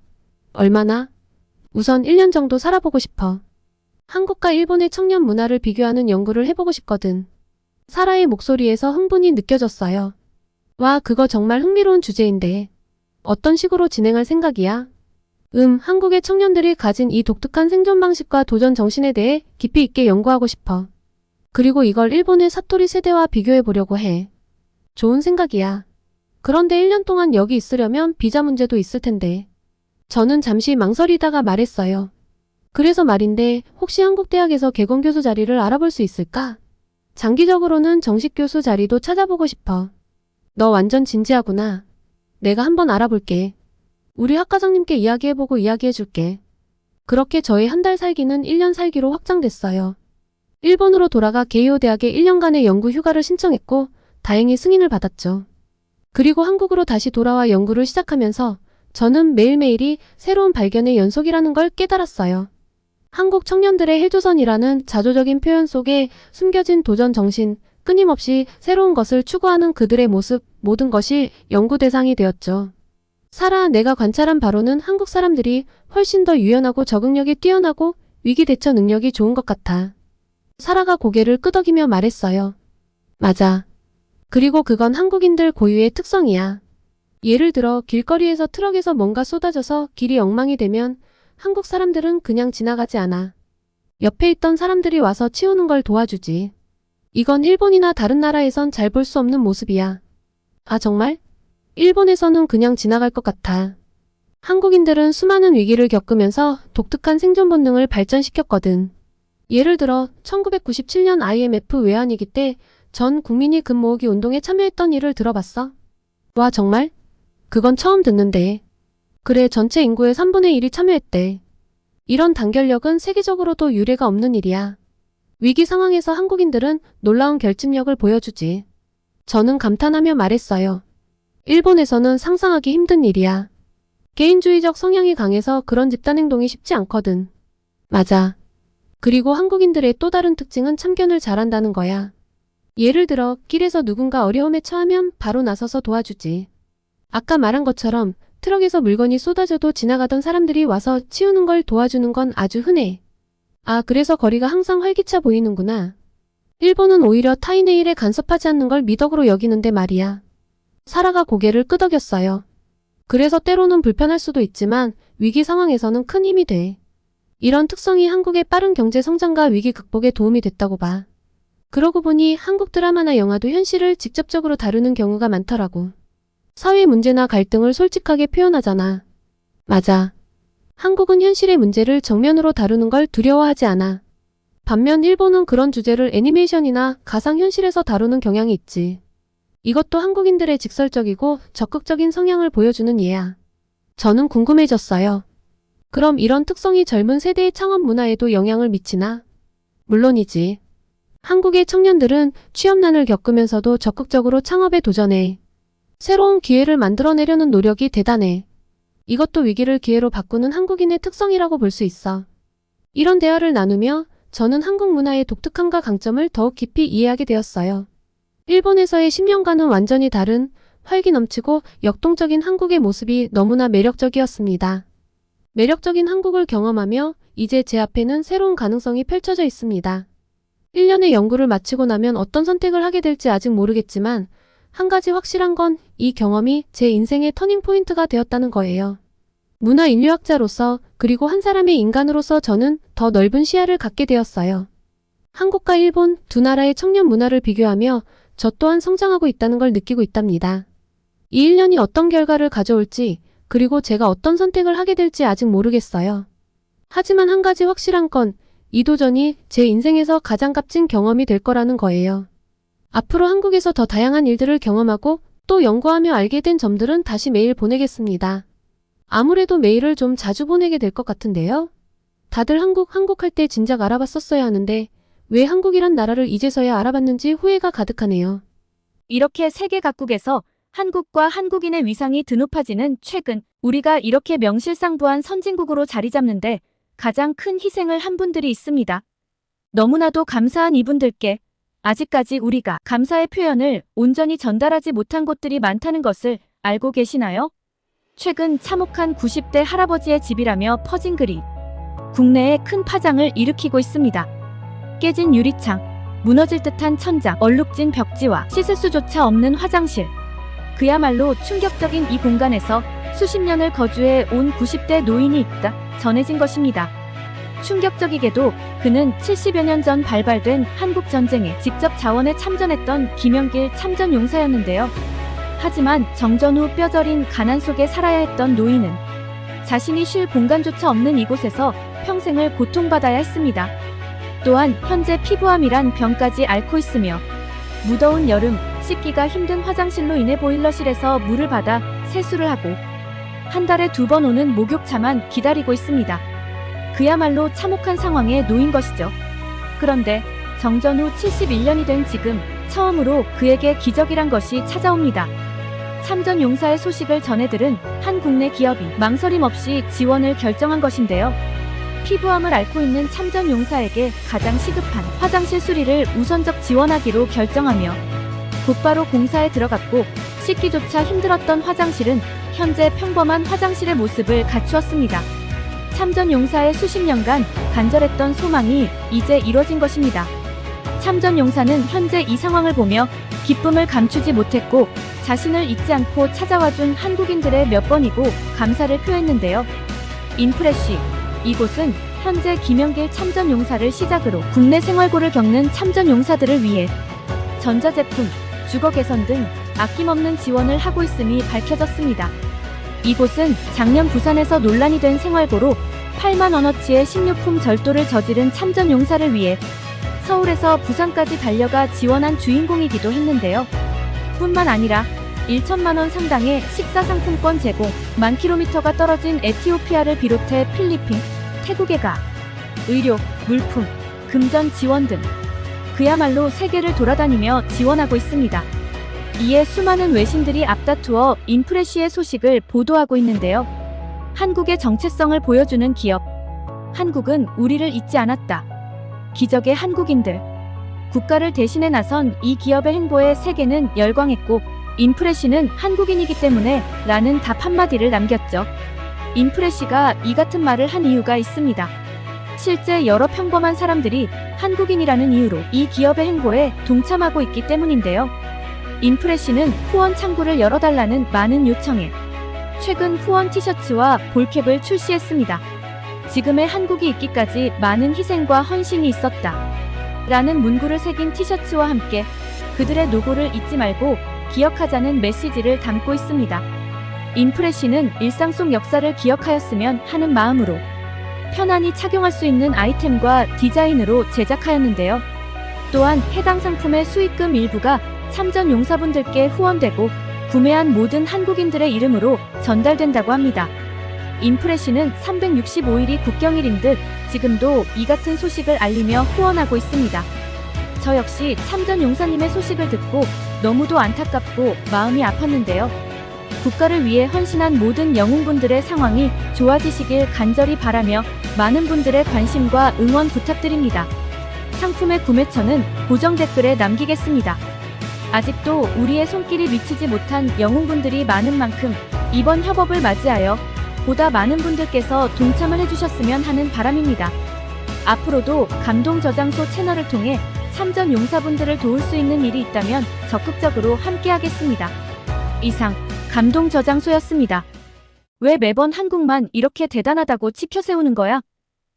얼마나? 우선 1년 정도 살아보고 싶어. 한국과 일본의 청년 문화를 비교하는 연구를 해보고 싶거든. 사라의 목소리에서 흥분이 느껴졌어요. 와, 그거 정말 흥미로운 주제인데. 어떤 식으로 진행할 생각이야? 한국의 청년들이 가진 이 독특한 생존 방식과 도전 정신에 대해 깊이 있게 연구하고 싶어. 그리고 이걸 일본의 사토리 세대와 비교해 보려고 해. 좋은 생각이야. 그런데 1년 동안 여기 있으려면 비자 문제도 있을 텐데. 저는 잠시 망설이다가 말했어요. 그래서 말인데 혹시 한국 대학에서 개건 교수 자리를 알아볼 수 있을까? 장기적으로는 정식 교수 자리도 찾아보고 싶어. 너 완전 진지하구나. 내가 한번 알아볼게. 우리 학과장님께 이야기해보고 이야기해줄게. 그렇게 저의 한 달 살기는 1년 살기로 확장됐어요. 일본으로 돌아가 게이오 대학에 1년간의 연구 휴가를 신청했고 다행히 승인을 받았죠. 그리고 한국으로 다시 돌아와 연구를 시작하면서 저는 매일매일이 새로운 발견의 연속이라는 걸 깨달았어요. 한국 청년들의 헬조선이라는 자조적인 표현 속에 숨겨진 도전 정신, 끊임없이 새로운 것을 추구하는 그들의 모습, 모든 것이 연구 대상이 되었죠. 사라, 내가 관찰한 바로는 한국 사람들이 훨씬 더 유연하고 적응력이 뛰어나고 위기 대처 능력이 좋은 것 같아. 사라가 고개를 끄덕이며 말했어요. 맞아. 그리고 그건 한국인들 고유의 특성이야. 예를 들어 길거리에서 트럭에서 뭔가 쏟아져서 길이 엉망이 되면 한국 사람들은 그냥 지나가지 않아. 옆에 있던 사람들이 와서 치우는 걸 도와주지. 이건 일본이나 다른 나라에선 잘 볼 수 없는 모습이야. 아, 정말? 일본에서는 그냥 지나갈 것 같아. 한국인들은 수많은 위기를 겪으면서 독특한 생존 본능을 발전시켰거든. 예를 들어 1997년 IMF 외환위기 때 전 국민이 금 모으기 운동에 참여했던 일을 들어봤어? 와, 정말? 그건 처음 듣는데. 그래, 전체 인구의 3분의 1이 참여했대. 이런 단결력은 세계적으로도 유례가 없는 일이야. 위기 상황에서 한국인들은 놀라운 결집력을 보여주지. 저는 감탄하며 말했어요. 일본에서는 상상하기 힘든 일이야. 개인주의적 성향이 강해서 그런 집단 행동이 쉽지 않거든. 맞아. 그리고 한국인들의 또 다른 특징은 참견을 잘한다는 거야. 예를 들어 길에서 누군가 어려움에 처하면 바로 나서서 도와주지. 아까 말한 것처럼 트럭에서 물건이 쏟아져도 지나가던 사람들이 와서 치우는 걸 도와주는 건 아주 흔해. 아, 그래서 거리가 항상 활기차 보이는구나. 일본은 오히려 타인의 일에 간섭하지 않는 걸 미덕으로 여기는데 말이야. 사라가 고개를 끄덕였어요. 그래서 때로는 불편할 수도 있지만 위기 상황에서는 큰 힘이 돼. 이런 특성이 한국의 빠른 경제 성장과 위기 극복에 도움이 됐다고 봐. 그러고 보니 한국 드라마나 영화도 현실을 직접적으로 다루는 경우가 많더라고. 사회 문제나 갈등을 솔직하게 표현하잖아. 맞아. 한국은 현실의 문제를 정면으로 다루는 걸 두려워하지 않아. 반면 일본은 그런 주제를 애니메이션이나 가상현실에서 다루는 경향이 있지. 이것도 한국인들의 직설적이고 적극적인 성향을 보여주는 예야. 저는 궁금해졌어요. 그럼 이런 특성이 젊은 세대의 창업 문화에도 영향을 미치나? 물론이지. 한국의 청년들은 취업난을 겪으면서도 적극적으로 창업에 도전해. 새로운 기회를 만들어내려는 노력이 대단해. 이것도 위기를 기회로 바꾸는 한국인의 특성이라고 볼 수 있어. 이런 대화를 나누며 저는 한국 문화의 독특함과 강점을 더욱 깊이 이해하게 되었어요. 일본에서의 10년간은 완전히 다른 활기 넘치고 역동적인 한국의 모습이 너무나 매력적이었습니다. 매력적인 한국을 경험하며 이제 제 앞에는 새로운 가능성이 펼쳐져 있습니다. 1년의 연구를 마치고 나면 어떤 선택을 하게 될지 아직 모르겠지만 한 가지 확실한 건 이 경험이 제 인생의 터닝포인트가 되었다는 거예요. 문화 인류학자로서 그리고 한 사람의 인간으로서 저는 더 넓은 시야를 갖게 되었어요. 한국과 일본 두 나라의 청년 문화를 비교하며 저 또한 성장하고 있다는 걸 느끼고 있답니다. 이 1년이 어떤 결과를 가져올지 그리고 제가 어떤 선택을 하게 될지 아직 모르겠어요. 하지만 한 가지 확실한 건 이 도전이 제 인생에서 가장 값진 경험이 될 거라는 거예요. 앞으로 한국에서 더 다양한 일들을 경험하고 또 연구하며 알게 된 점들은 다시 메일 보내겠습니다. 아무래도 메일을 좀 자주 보내게 될 것 같은데요. 다들 한국 할 때 진작 알아봤었어야 하는데 왜 한국이란 나라를 이제서야 알아봤는지 후회가 가득하네요. 이렇게 세계 각국에서 한국과 한국인의 위상이 드높아지는 최근 우리가 이렇게 명실상부한 선진국으로 자리 잡는데 가장 큰 희생을 한 분들이 있습니다. 너무나도 감사한 이분들께 아직까지 우리가 감사의 표현을 온전히 전달하지 못한 곳들이 많다는 것을 알고 계시나요? 최근 참혹한 90대 할아버지의 집이라며 퍼진 글이 국내에 큰 파장을 일으키고 있습니다. 깨진 유리창, 무너질 듯한 천장, 얼룩진 벽지와 씻을 수조차 없는 화장실. 그야말로 충격적인 이 공간에서 수십 년을 거주해 온 90대 노인이 있다 전해진 것입니다. 충격적이게도 그는 70여 년 전 발발된 한국전쟁에 직접 자원에 참전했던 김영길 참전용사였는데요. 하지만 정전 후 뼈저린 가난 속에 살아야 했던 노인은 자신이 쉴 공간조차 없는 이곳에서 평생을 고통받아야 했습니다. 또한 현재 피부암이란 병까지 앓고 있으며 무더운 여름 씻기가 힘든 화장실로 인해 보일러실에서 물을 받아 세수를 하고 한 달에 2번 오는 목욕차만 기다리고 있습니다. 그야말로 참혹한 상황에 놓인 것이죠. 그런데 정전 후 71년이 된 지금 처음으로 그에게 기적이란 것이 찾아옵니다. 참전 용사의 소식을 전해들은 한 국내 기업이 망설임 없이 지원을 결정한 것인데요. 피부암을 앓고 있는 참전 용사에게 가장 시급한 화장실 수리를 우선적 지원하기로 결정하며 곧바로 공사에 들어갔고 씻기조차 힘들었던 화장실은 현재 평범한 화장실의 모습을 갖추었습니다. 참전 용사의 수십 년간 간절했던 소망이 이제 이뤄진 것입니다. 참전 용사는 현재 이 상황을 보며 기쁨을 감추지 못했고 자신을 잊지 않고 찾아와준 한국인들의 몇 번이고 감사를 표했는데요. 인프레쉬, 이곳은 현재 김영길 참전 용사를 시작으로 국내 생활고를 겪는 참전 용사들을 위해 전자제품, 주거 개선 등 아낌없는 지원을 하고 있음이 밝혀졌습니다. 이곳은 작년 부산에서 논란이 된 생활고로 8만 원어치의 식료품 절도를 저지른 참전 용사를 위해 서울에서 부산까지 달려가 지원한 주인공이기도 했는데요. 뿐만 아니라 1천만 원 상당의 식사 상품권 제공, 10,000km가 떨어진 에티오피아를 비롯해 필리핀, 태국에 가 의료, 물품, 금전 지원 등 그야말로 세계를 돌아다니며 지원하고 있습니다. 이에 수많은 외신들이 앞다투어 인프레쉬의 소식을 보도하고 있는데요. 한국의 정체성을 보여주는 기업. 한국은 우리를 잊지 않았다. 기적의 한국인들. 국가를 대신해 나선 이 기업의 행보에 세계는 열광했고 인프레쉬는 한국인이기 때문에 라는 답 한마디를 남겼죠. 인프레쉬가 이 같은 말을 한 이유가 있습니다. 실제 여러 평범한 사람들이 한국인이라는 이유로 이 기업의 행보에 동참하고 있기 때문인데요. 인프레쉬는 후원 창구를 열어달라는 많은 요청에 최근 후원 티셔츠와 볼캡을 출시했습니다. 지금의 한국이 있기까지 많은 희생과 헌신이 있었다. 라는 문구를 새긴 티셔츠와 함께 그들의 노고를 잊지 말고 기억하자는 메시지를 담고 있습니다. 인프레쉬는 일상 속 역사를 기억하였으면 하는 마음으로 편안히 착용할 수 있는 아이템과 디자인으로 제작하였는데요. 또한 해당 상품의 수익금 일부가 참전 용사분들께 후원되고 구매한 모든 한국인들의 이름으로 전달된다고 합니다. 인프레쉬는 365일이 국경일인 듯 지금도 이 같은 소식을 알리며 후원하고 있습니다. 저 역시 참전 용사님의 소식을 듣고 너무도 안타깝고 마음이 아팠는데요. 국가를 위해 헌신한 모든 영웅분들의 상황이 좋아지시길 간절히 바라며 많은 분들의 관심과 응원 부탁드립니다. 상품의 구매처는 고정 댓글에 남기겠습니다. 아직도 우리의 손길이 미치지 못한 영웅분들이 많은 만큼 이번 협업을 맞이하여 보다 많은 분들께서 동참을 해주셨으면 하는 바람입니다. 앞으로도 감동저장소 채널을 통해 참전 용사분들을 도울 수 있는 일이 있다면 적극적으로 함께하겠습니다. 이상 감동저장소였습니다. 왜 매번 한국만 이렇게 대단하다고 치켜세우는 거야?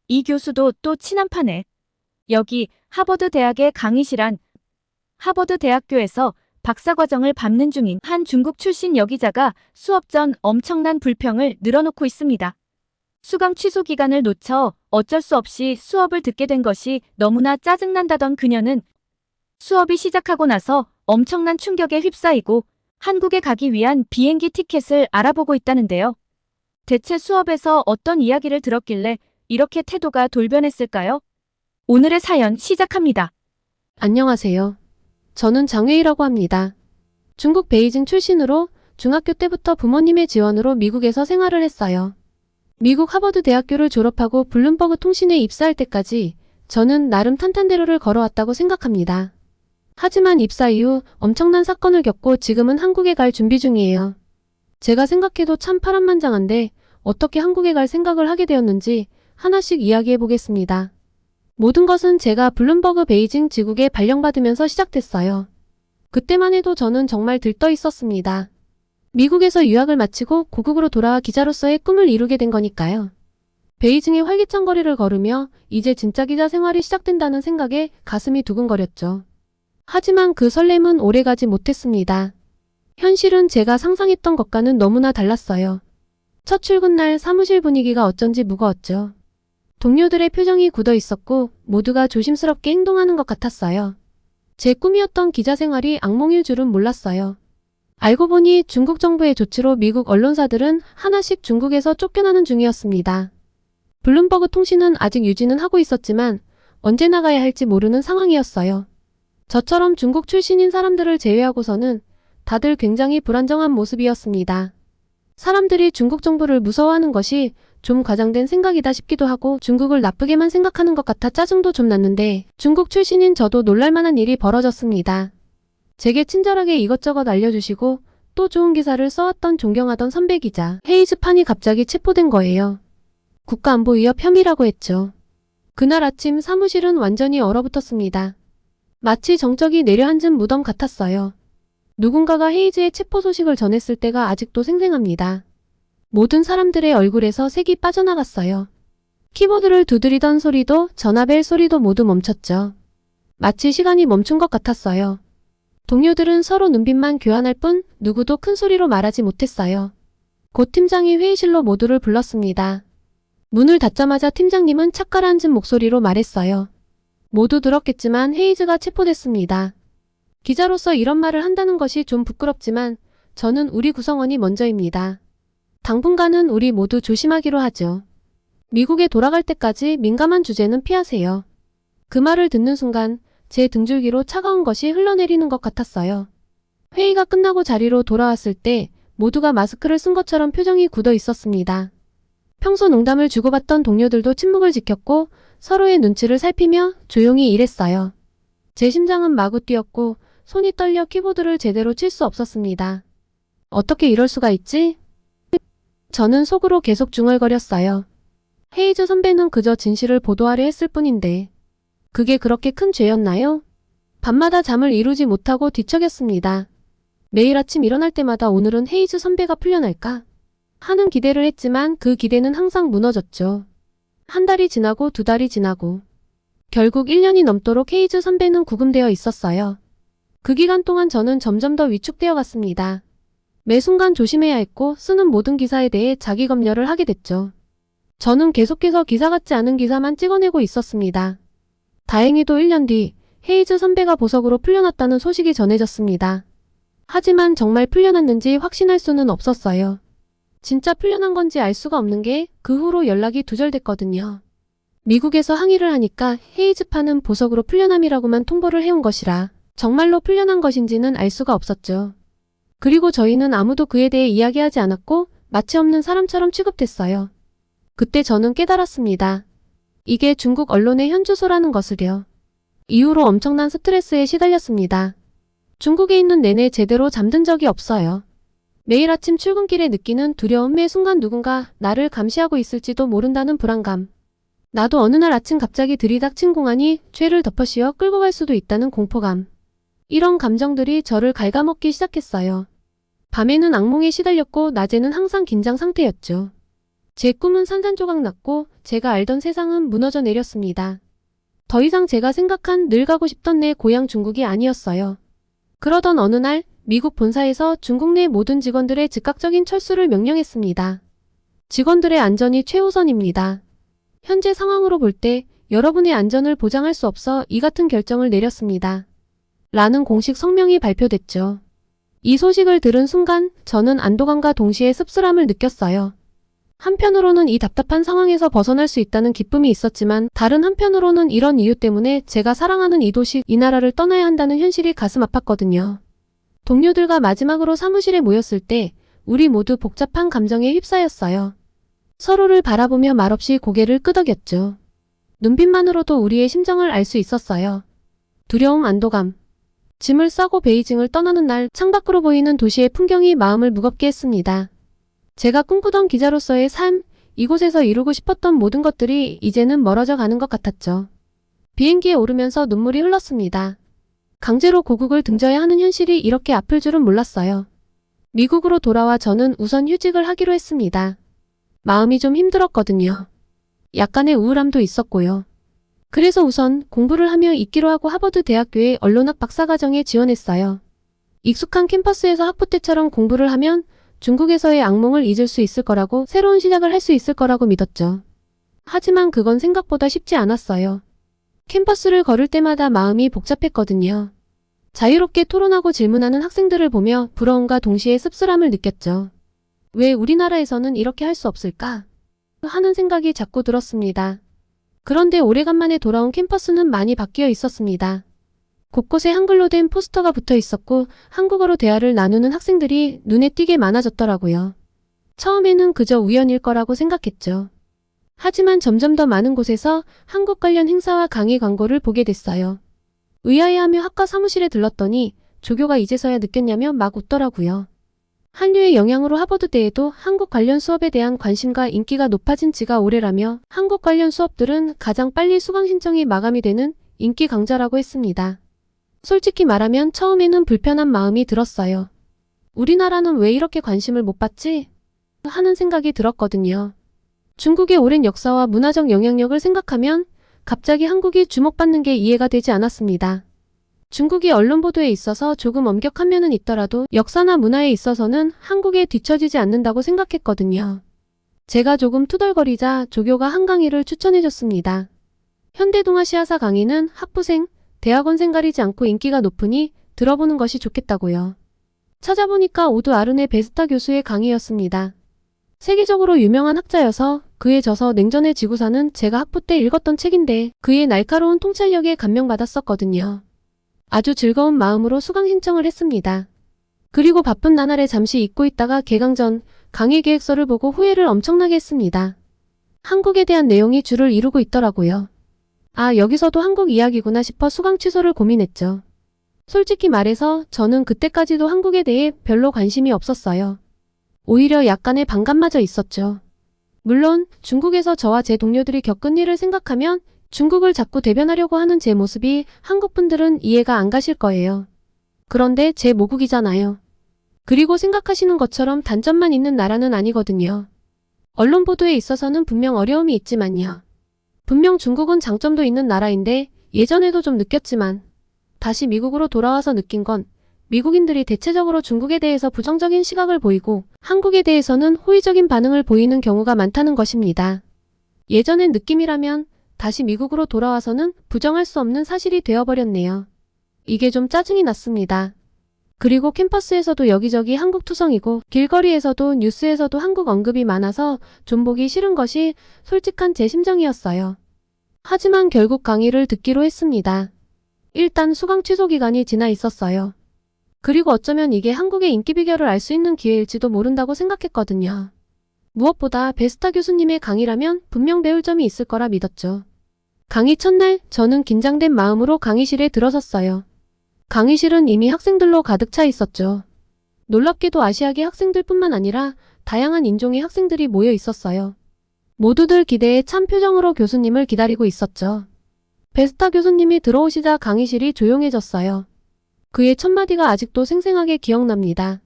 이 교수도 또 친한파네. 여기 하버드 대학의 강의실안. 하버드 대학교에서 박사과정을 밟는 중인 한 중국 출신 여기자가 수업 전 엄청난 불평을 늘어놓고 있습니다. 수강 취소 기간을 놓쳐 어쩔 수 없이 수업을 듣게 된 것이 너무나 짜증난다던 그녀는 수업이 시작하고 나서 엄청난 충격에 휩싸이고 한국에 가기 위한 비행기 티켓을 알아보고 있다는데요. 대체 수업에서 어떤 이야기를 들었길래 이렇게 태도가 돌변했을까요? 오늘의 사연 시작합니다. 안녕하세요. 저는 장웨이라고 합니다. 중국 베이징 출신으로 중학교 때부터 부모님의 지원으로 미국에서 생활을 했어요. 미국 하버드 대학교를 졸업하고 블룸버그 통신에 입사할 때까지 저는 나름 탄탄대로를 걸어왔다고 생각합니다. 하지만 입사 이후 엄청난 사건을 겪고 지금은 한국에 갈 준비 중이에요. 제가 생각해도 참 파란만장한데 어떻게 한국에 갈 생각을 하게 되었는지 하나씩 이야기해 보겠습니다. 모든 것은 제가 블룸버그 베이징 지국에 발령받으면서 시작됐어요. 그때만 해도 저는 정말 들떠 있었습니다. 미국에서 유학을 마치고 고국으로 돌아와 기자로서의 꿈을 이루게 된 거니까요. 베이징의 활기찬 거리를 걸으며 이제 진짜 기자 생활이 시작된다는 생각에 가슴이 두근거렸죠. 하지만 그 설렘은 오래가지 못했습니다. 현실은 제가 상상했던 것과는 너무나 달랐어요. 첫 출근 날 사무실 분위기가 어쩐지 무거웠죠. 동료들의 표정이 굳어 있었고 모두가 조심스럽게 행동하는 것 같았어요. 제 꿈이었던 기자 생활이 악몽일 줄은 몰랐어요. 알고 보니 중국 정부의 조치로 미국 언론사들은 하나씩 중국에서 쫓겨나는 중이었습니다. 블룸버그 통신은 아직 유지는 하고 있었지만 언제 나가야 할지 모르는 상황이었어요. 저처럼 중국 출신인 사람들을 제외하고서는 다들 굉장히 불안정한 모습이었습니다. 사람들이 중국 정부를 무서워하는 것이 좀 과장된 생각이다 싶기도 하고 중국을 나쁘게만 생각하는 것 같아 짜증도 좀 났는데 중국 출신인 저도 놀랄만한 일이 벌어졌습니다. 제게 친절하게 이것저것 알려주시고 또 좋은 기사를 써왔던 존경하던 선배 기자 헤이즈 판이 갑자기 체포된 거예요. 국가안보 위협 혐의라고 했죠. 그날 아침 사무실은 완전히 얼어붙었습니다. 마치 정적이 내려앉은 무덤 같았어요. 누군가가 헤이즈의 체포 소식을 전했을 때가 아직도 생생합니다. 모든 사람들의 얼굴에서 색이 빠져나갔어요. 키보드를 두드리던 소리도 전화벨 소리도 모두 멈췄죠. 마치 시간이 멈춘 것 같았어요. 동료들은 서로 눈빛만 교환할 뿐 누구도 큰 소리로 말하지 못했어요. 고 팀장이 회의실로 모두를 불렀습니다. 문을 닫자마자 팀장님은 착가라앉은 목소리로 말했어요. 모두 들었겠지만 헤이즈가 체포됐습니다. 기자로서 이런 말을 한다는 것이 좀 부끄럽지만 저는 우리 구성원이 먼저입니다. 당분간은 우리 모두 조심하기로 하죠. 미국에 돌아갈 때까지 민감한 주제는 피하세요. 그 말을 듣는 순간 제 등줄기로 차가운 것이 흘러내리는 것 같았어요. 회의가 끝나고 자리로 돌아왔을 때 모두가 마스크를 쓴 것처럼 표정이 굳어 있었습니다. 평소 농담을 주고받던 동료들도 침묵을 지켰고 서로의 눈치를 살피며 조용히 일했어요. 제 심장은 마구 뛰었고 손이 떨려 키보드를 제대로 칠 수 없었습니다. 어떻게 이럴 수가 있지? 저는 속으로 계속 중얼거렸어요. 헤이즈 선배는 그저 진실을 보도하려 했을 뿐인데 그게 그렇게 큰 죄였나요? 밤마다 잠을 이루지 못하고 뒤척였습니다. 매일 아침 일어날 때마다 오늘은 헤이즈 선배가 풀려날까? 하는 기대를 했지만 그 기대는 항상 무너졌죠. 한 달이 지나고 두 달이 지나고 결국 1년이 넘도록 헤이즈 선배는 구금되어 있었어요. 그 기간 동안 저는 점점 더 위축되어 갔습니다. 매 순간 조심해야 했고 쓰는 모든 기사에 대해 자기 검열을 하게 됐죠. 저는 계속해서 기사 같지 않은 기사만 찍어내고 있었습니다. 다행히도 1년 뒤 헤이즈 선배가 보석으로 풀려났다는 소식이 전해졌습니다. 하지만 정말 풀려났는지 확신할 수는 없었어요. 진짜 풀려난 건지 알 수가 없는 게 그 후로 연락이 두절됐거든요. 미국에서 항의를 하니까 헤이즈파는 보석으로 풀려남이라고만 통보를 해온 것이라 정말로 풀려난 것인지는 알 수가 없었죠. 그리고 저희는 아무도 그에 대해 이야기하지 않았고 마치 없는 사람처럼 취급됐어요. 그때 저는 깨달았습니다. 이게 중국 언론의 현주소라는 것을요. 이후로 엄청난 스트레스에 시달렸습니다. 중국에 있는 내내 제대로 잠든 적이 없어요. 매일 아침 출근길에 느끼는 두려움, 매 순간 누군가 나를 감시하고 있을지도 모른다는 불안감. 나도 어느 날 아침 갑자기 들이닥친 공안이 죄를 덮어씌워 끌고 갈 수도 있다는 공포감. 이런 감정들이 저를 갉아먹기 시작했어요. 밤에는 악몽에 시달렸고 낮에는 항상 긴장 상태였죠. 제 꿈은 산산조각 났고 제가 알던 세상은 무너져 내렸습니다. 더 이상 제가 생각한 늘 가고 싶던 내 고향 중국이 아니었어요. 그러던 어느 날 미국 본사에서 중국 내 모든 직원들의 즉각적인 철수를 명령했습니다. 직원들의 안전이 최우선입니다. 현재 상황으로 볼 때 여러분의 안전을 보장할 수 없어 이 같은 결정을 내렸습니다. 라는 공식 성명이 발표됐죠. 이 소식을 들은 순간 저는 안도감과 동시에 씁쓸함을 느꼈어요. 한편으로는 이 답답한 상황에서 벗어날 수 있다는 기쁨이 있었지만 다른 한편으로는 이런 이유 때문에 제가 사랑하는 이 도시, 이 나라를 떠나야 한다는 현실이 가슴 아팠거든요. 동료들과 마지막으로 사무실에 모였을 때 우리 모두 복잡한 감정에 휩싸였어요. 서로를 바라보며 말없이 고개를 끄덕였죠. 눈빛만으로도 우리의 심정을 알 수 있었어요. 두려움, 안도감. 짐을 싸고 베이징을 떠나는 날 창밖으로 보이는 도시의 풍경이 마음을 무겁게 했습니다. 제가 꿈꾸던 기자로서의 삶, 이곳에서 이루고 싶었던 모든 것들이 이제는 멀어져 가는 것 같았죠. 비행기에 오르면서 눈물이 흘렀습니다. 강제로 고국을 등져야 하는 현실이 이렇게 아플 줄은 몰랐어요. 미국으로 돌아와 저는 우선 휴직을 하기로 했습니다. 마음이 좀 힘들었거든요. 약간의 우울함도 있었고요. 그래서 우선 공부를 하며 있기로 하고 하버드 대학교의 언론학 박사과정에 지원했어요. 익숙한 캠퍼스에서 학부 때처럼 공부를 하면 중국에서의 악몽을 잊을 수 있을 거라고, 새로운 시작을 할 수 있을 거라고 믿었죠. 하지만 그건 생각보다 쉽지 않았어요. 캠퍼스를 걸을 때마다 마음이 복잡했거든요. 자유롭게 토론하고 질문하는 학생들을 보며 부러움과 동시에 씁쓸함을 느꼈죠. 왜 우리나라에서는 이렇게 할 수 없을까? 하는 생각이 자꾸 들었습니다. 그런데 오래간만에 돌아온 캠퍼스는 많이 바뀌어 있었습니다. 곳곳에 한글로 된 포스터가 붙어 있었고 한국어로 대화를 나누는 학생들이 눈에 띄게 많아졌더라고요. 처음에는 그저 우연일 거라고 생각했죠. 하지만 점점 더 많은 곳에서 한국 관련 행사와 강의 광고를 보게 됐어요. 의아해하며 학과 사무실에 들렀더니 조교가 이제서야 느꼈냐며 막 웃더라고요. 한류의 영향으로 하버드대에도 한국 관련 수업에 대한 관심과 인기가 높아진 지가 오래라며 한국 관련 수업들은 가장 빨리 수강 신청이 마감이 되는 인기 강좌라고 했습니다. 솔직히 말하면 처음에는 불편한 마음이 들었어요. 우리나라는 왜 이렇게 관심을 못 받지? 하는 생각이 들었거든요. 중국의 오랜 역사와 문화적 영향력을 생각하면 갑자기 한국이 주목받는 게 이해가 되지 않았습니다. 중국이 언론 보도에 있어서 조금 엄격한 면은 있더라도 역사나 문화에 있어서는 한국에 뒤처지지 않는다고 생각했거든요. 제가 조금 투덜거리자 조교가 한 강의를 추천해줬습니다. 현대동아시아사 강의는 학부생, 대학원생 가리지 않고 인기가 높으니 들어보는 것이 좋겠다고요. 찾아보니까 오드 아르네 베스타 교수의 강의였습니다. 세계적으로 유명한 학자여서 그의 저서 냉전의 지구사는 제가 학부 때 읽었던 책인데 그의 날카로운 통찰력에 감명받았었거든요. 아주 즐거운 마음으로 수강 신청을 했습니다. 그리고 바쁜 나날에 잠시 잊고 있다가 개강 전 강의 계획서를 보고 후회를 엄청나게 했습니다. 한국에 대한 내용이 줄을 이루고 있더라고요. 아, 여기서도 한국 이야기구나 싶어 수강 취소를 고민했죠. 솔직히 말해서 저는 그때까지도 한국에 대해 별로 관심이 없었어요. 오히려 약간의 반감마저 있었죠. 물론 중국에서 저와 제 동료들이 겪은 일을 생각하면 중국을 자꾸 대변하려고 하는 제 모습이 한국 분들은 이해가 안 가실 거예요. 그런데 제 모국이잖아요. 그리고 생각하시는 것처럼 단점만 있는 나라는 아니거든요. 언론 보도에 있어서는 분명 어려움이 있지만요. 분명 중국은 장점도 있는 나라인데 예전에도 좀 느꼈지만 다시 미국으로 돌아와서 느낀 건 미국인들이 대체적으로 중국에 대해서 부정적인 시각을 보이고 한국에 대해서는 호의적인 반응을 보이는 경우가 많다는 것입니다. 예전의 느낌이라면 다시 미국으로 돌아와서는 부정할 수 없는 사실이 되어버렸네요. 이게 좀 짜증이 났습니다. 그리고 캠퍼스에서도 여기저기 한국 투성이고 길거리에서도 뉴스에서도 한국 언급이 많아서 좀 보기 싫은 것이 솔직한 제 심정이었어요. 하지만 결국 강의를 듣기로 했습니다. 일단 수강 취소 기간이 지나 있었어요. 그리고 어쩌면 이게 한국의 인기 비결을 알 수 있는 기회일지도 모른다고 생각했거든요. 무엇보다 베스타 교수님의 강의라면 분명 배울 점이 있을 거라 믿었죠. 강의 첫날 저는 긴장된 마음으로 강의실에 들어섰어요. 강의실은 이미 학생들로 가득 차 있었죠. 놀랍게도 아시아계 학생들뿐만 아니라 다양한 인종의 학생들이 모여 있었어요. 모두들 기대에 찬 표정으로 교수님을 기다리고 있었죠. 베스타 교수님이 들어오시자 강의실이 조용해졌어요. 그의 첫 마디가 아직도 생생하게 기억납니다.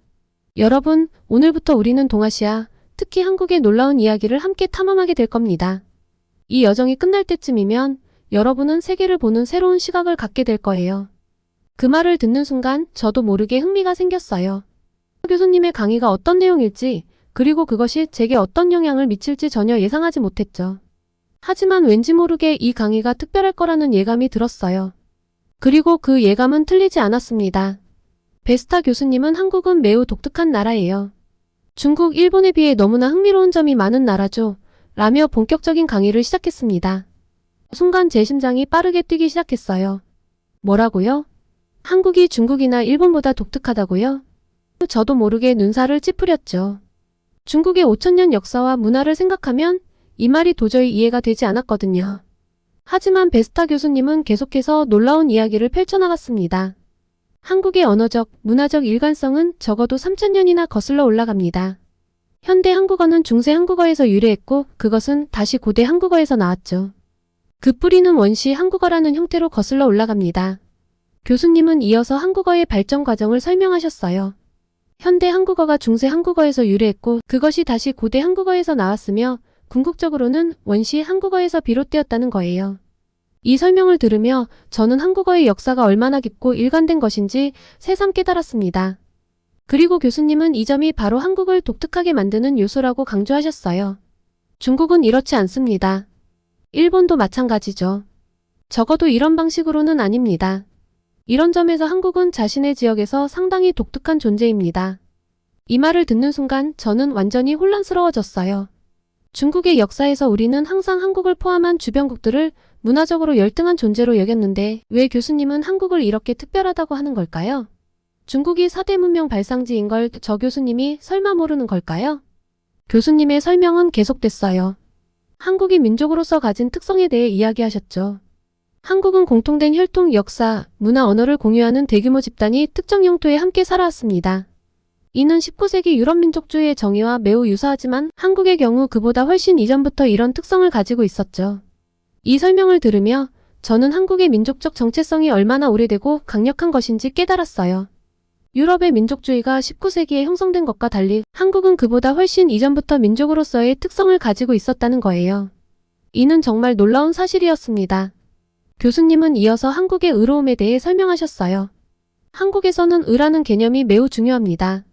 여러분, 오늘부터 우리는 동아시아, 특히 한국의 놀라운 이야기를 함께 탐험하게 될 겁니다. 이 여정이 끝날 때쯤이면 여러분은 세계를 보는 새로운 시각을 갖게 될 거예요. 그 말을 듣는 순간 저도 모르게 흥미가 생겼어요. 교수님의 강의가 어떤 내용일지, 그리고 그것이 제게 어떤 영향을 미칠지 전혀 예상하지 못했죠. 하지만 왠지 모르게 이 강의가 특별할 거라는 예감이 들었어요. 그리고 그 예감은 틀리지 않았습니다. 베스타 교수님은 한국은 매우 독특한 나라예요. 중국, 일본에 비해 너무나 흥미로운 점이 많은 나라죠. 라며 본격적인 강의를 시작했습니다. 순간 제 심장이 빠르게 뛰기 시작했어요. 뭐라고요? 한국이 중국이나 일본보다 독특하다고요? 저도 모르게 눈살을 찌푸렸죠. 중국의 5,000년 역사와 문화를 생각하면 이 말이 도저히 이해가 되지 않았거든요. 하지만 베스타 교수님은 계속해서 놀라운 이야기를 펼쳐나갔습니다. 한국의 언어적, 문화적 일관성은 적어도 3,000년이나 거슬러 올라갑니다. 현대 한국어는 중세 한국어에서 유래했고 그것은 다시 고대 한국어에서 나왔죠. 그 뿌리는 원시 한국어라는 형태로 거슬러 올라갑니다. 교수님은 이어서 한국어의 발전 과정을 설명하셨어요. 현대 한국어가 중세 한국어에서 유래했고 그것이 다시 고대 한국어에서 나왔으며 궁극적으로는 원시 한국어에서 비롯되었다는 거예요. 이 설명을 들으며 저는 한국어의 역사가 얼마나 깊고 일관된 것인지 새삼 깨달았습니다. 그리고 교수님은 이 점이 바로 한국을 독특하게 만드는 요소라고 강조하셨어요. 중국은 이렇지 않습니다. 일본도 마찬가지죠. 적어도 이런 방식으로는 아닙니다. 이런 점에서 한국은 자신의 지역에서 상당히 독특한 존재입니다. 이 말을 듣는 순간 저는 완전히 혼란스러워졌어요. 중국의 역사에서 우리는 항상 한국을 포함한 주변국들을 문화적으로 열등한 존재로 여겼는데 왜 교수님은 한국을 이렇게 특별하다고 하는 걸까요? 중국이 4대 문명 발상지인 걸 저 교수님이 설마 모르는 걸까요? 교수님의 설명은 계속됐어요. 한국이 민족으로서 가진 특성에 대해 이야기하셨죠. 한국은 공통된 혈통, 역사, 문화, 언어를 공유하는 대규모 집단이 특정 영토에 함께 살아왔습니다. 이는 19세기 유럽 민족주의의 정의와 매우 유사하지만 한국의 경우 그보다 훨씬 이전부터 이런 특성을 가지고 있었죠. 이 설명을 들으며 저는 한국의 민족적 정체성이 얼마나 오래되고 강력한 것인지 깨달았어요. 유럽의 민족주의가 19세기에 형성된 것과 달리 한국은 그보다 훨씬 이전부터 민족으로서의 특성을 가지고 있었다는 거예요. 이는 정말 놀라운 사실이었습니다. 교수님은 이어서 한국의 의로움에 대해 설명하셨어요. 한국에서는 의라는 개념이 매우 중요합니다.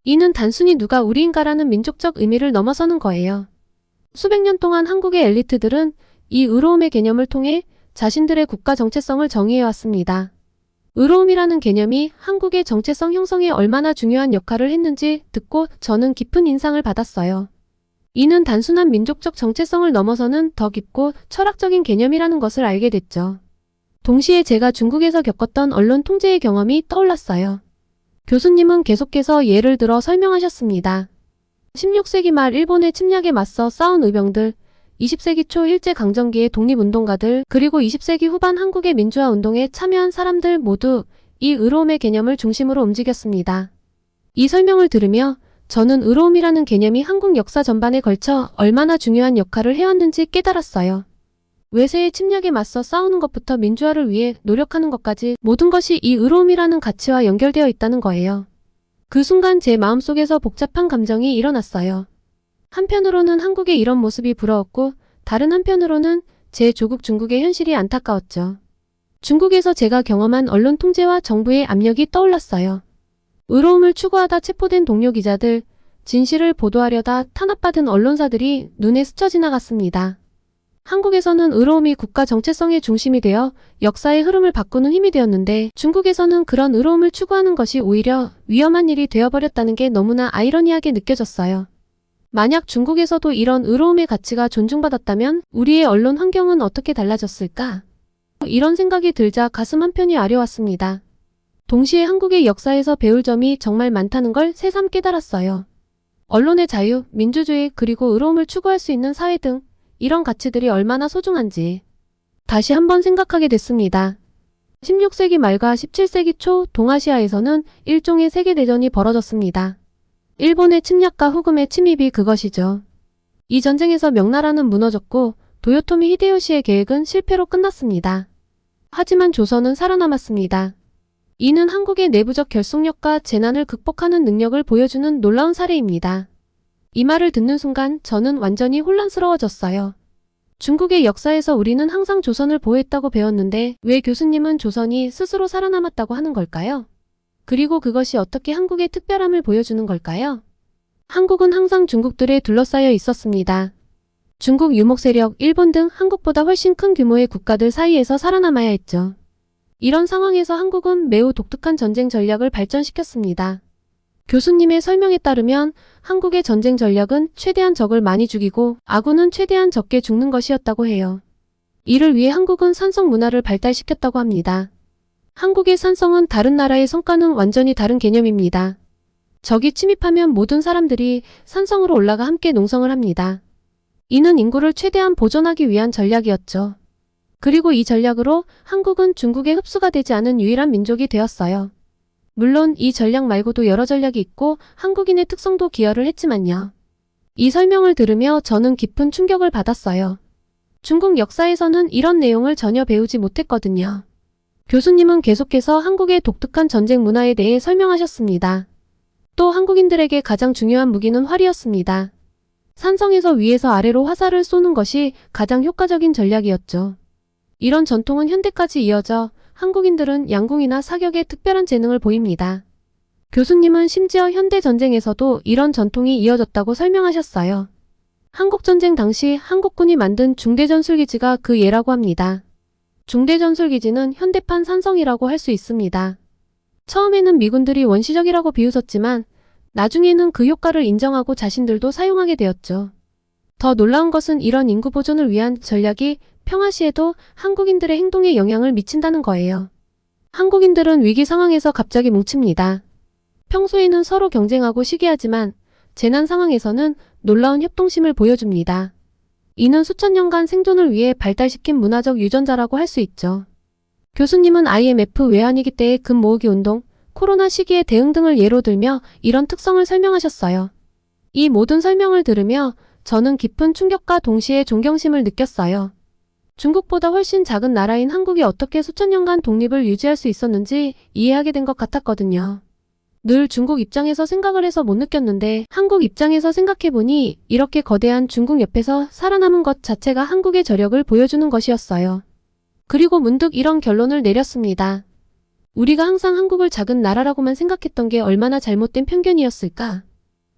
이는 단순히 누가 우리인가라는 민족적 의미를 넘어서는 거예요. 수백 년 동안 한국의 엘리트들은 이 의로움의 개념을 통해 자신들의 국가 정체성을 정의해왔습니다. 의로움이라는 개념이 한국의 정체성 형성에 얼마나 중요한 역할을 했는지 듣고 저는 깊은 인상을 받았어요. 이는 단순한 민족적 정체성을 넘어서는 더 깊고 철학적인 개념이라는 것을 알게 됐죠. 동시에 제가 중국에서 겪었던 언론 통제의 경험이 떠올랐어요. 교수님은 계속해서 예를 들어 설명하셨습니다. 16세기 말 일본의 침략에 맞서 싸운 의병들, 20세기 초 일제강점기의 독립운동가들, 그리고 20세기 후반 한국의 민주화운동에 참여한 사람들 모두 이 의로움의 개념을 중심으로 움직였습니다. 이 설명을 들으며 저는 의로움이라는 개념이 한국 역사 전반에 걸쳐 얼마나 중요한 역할을 해왔는지 깨달았어요. 외세의 침략에 맞서 싸우는 것부터 민주화를 위해 노력하는 것까지 모든 것이 이 의로움이라는 가치와 연결되어 있다는 거예요. 그 순간 제 마음속에서 복잡한 감정이 일어났어요. 한편으로는 한국의 이런 모습이 부러웠고 다른 한편으로는 제 조국 중국의 현실이 안타까웠죠. 중국에서 제가 경험한 언론 통제와 정부의 압력이 떠올랐어요. 의로움을 추구하다 체포된 동료 기자들, 진실을 보도하려다 탄압받은 언론사들이 눈에 스쳐 지나갔습니다. 한국에서는 의로움이 국가 정체성의 중심이 되어 역사의 흐름을 바꾸는 힘이 되었는데 중국에서는 그런 의로움을 추구하는 것이 오히려 위험한 일이 되어버렸다는 게 너무나 아이러니하게 느껴졌어요. 만약 중국에서도 이런 의로움의 가치가 존중받았다면 우리의 언론 환경은 어떻게 달라졌을까? 이런 생각이 들자 가슴 한편이 아려왔습니다. 동시에 한국의 역사에서 배울 점이 정말 많다는 걸 새삼 깨달았어요. 언론의 자유, 민주주의, 그리고 의로움을 추구할 수 있는 사회 등 이런 가치들이 얼마나 소중한지 다시 한번 생각하게 됐습니다. 16세기 말과 17세기 초 동아시아에서는 일종의 세계대전이 벌어졌습니다. 일본의 침략과 후금의 침입이 그것이죠. 이 전쟁에서 명나라는 무너졌고 도요토미 히데요시의 계획은 실패로 끝났습니다. 하지만 조선은 살아남았습니다. 이는 한국의 내부적 결속력과 재난을 극복하는 능력을 보여주는 놀라운 사례입니다. 이 말을 듣는 순간 저는 완전히 혼란스러워졌어요. 중국의 역사에서 우리는 항상 조선을 보호했다고 배웠는데 왜 교수님은 조선이 스스로 살아남았다고 하는 걸까요? 그리고 그것이 어떻게 한국의 특별함을 보여주는 걸까요? 한국은 항상 중국들에 둘러싸여 있었습니다. 중국 유목 세력, 일본 등 한국보다 훨씬 큰 규모의 국가들 사이에서 살아남아야 했죠. 이런 상황에서 한국은 매우 독특한 전쟁 전략을 발전시켰습니다. 교수님의 설명에 따르면 한국의 전쟁 전략은 최대한 적을 많이 죽이고 아군은 최대한 적게 죽는 것이었다고 해요. 이를 위해 한국은 산성 문화를 발달시켰다고 합니다. 한국의 산성은 다른 나라의 성과는 완전히 다른 개념입니다. 적이 침입하면 모든 사람들이 산성으로 올라가 함께 농성을 합니다. 이는 인구를 최대한 보존하기 위한 전략이었죠. 그리고 이 전략으로 한국은 중국에 흡수가 되지 않은 유일한 민족이 되었어요. 물론 이 전략 말고도 여러 전략이 있고 한국인의 특성도 기여를 했지만요. 이 설명을 들으며 저는 깊은 충격을 받았어요. 중국 역사에서는 이런 내용을 전혀 배우지 못했거든요. 교수님은 계속해서 한국의 독특한 전쟁 문화에 대해 설명하셨습니다. 또 한국인들에게 가장 중요한 무기는 활이었습니다. 산성에서 위에서 아래로 화살을 쏘는 것이 가장 효과적인 전략이었죠. 이런 전통은 현대까지 이어져 한국인들은 양궁이나 사격에 특별한 재능을 보입니다. 교수님은 심지어 현대 전쟁에서도 이런 전통이 이어졌다고 설명하셨어요. 한국전쟁 당시 한국군이 만든 중대전술기지가 그 예라고 합니다. 중대전술기지는 현대판 산성이라고 할 수 있습니다. 처음에는 미군들이 원시적이라고 비웃었지만 나중에는 그 효과를 인정하고 자신들도 사용하게 되었죠. 더 놀라운 것은 이런 인구 보존을 위한 전략이 평화시에도 한국인들의 행동에 영향을 미친다는 거예요. 한국인들은 위기 상황에서 갑자기 뭉칩니다. 평소에는 서로 경쟁하고 시기하지만 재난 상황에서는 놀라운 협동심을 보여줍니다. 이는 수천 년간 생존을 위해 발달시킨 문화적 유전자라고 할 수 있죠. 교수님은 IMF 외환위기 때의 금 모으기 운동, 코로나 시기의 대응 등을 예로 들며 이런 특성을 설명하셨어요. 이 모든 설명을 들으며 저는 깊은 충격과 동시에 존경심을 느꼈어요. 중국보다 훨씬 작은 나라인 한국이 어떻게 수천 년간 독립을 유지할 수 있었는지 이해하게 된 것 같았거든요. 늘 중국 입장에서 생각을 해서 못 느꼈는데 한국 입장에서 생각해보니 이렇게 거대한 중국 옆에서 살아남은 것 자체가 한국의 저력을 보여주는 것이었어요. 그리고 문득 이런 결론을 내렸습니다. 우리가 항상 한국을 작은 나라라고만 생각했던 게 얼마나 잘못된 편견이었을까?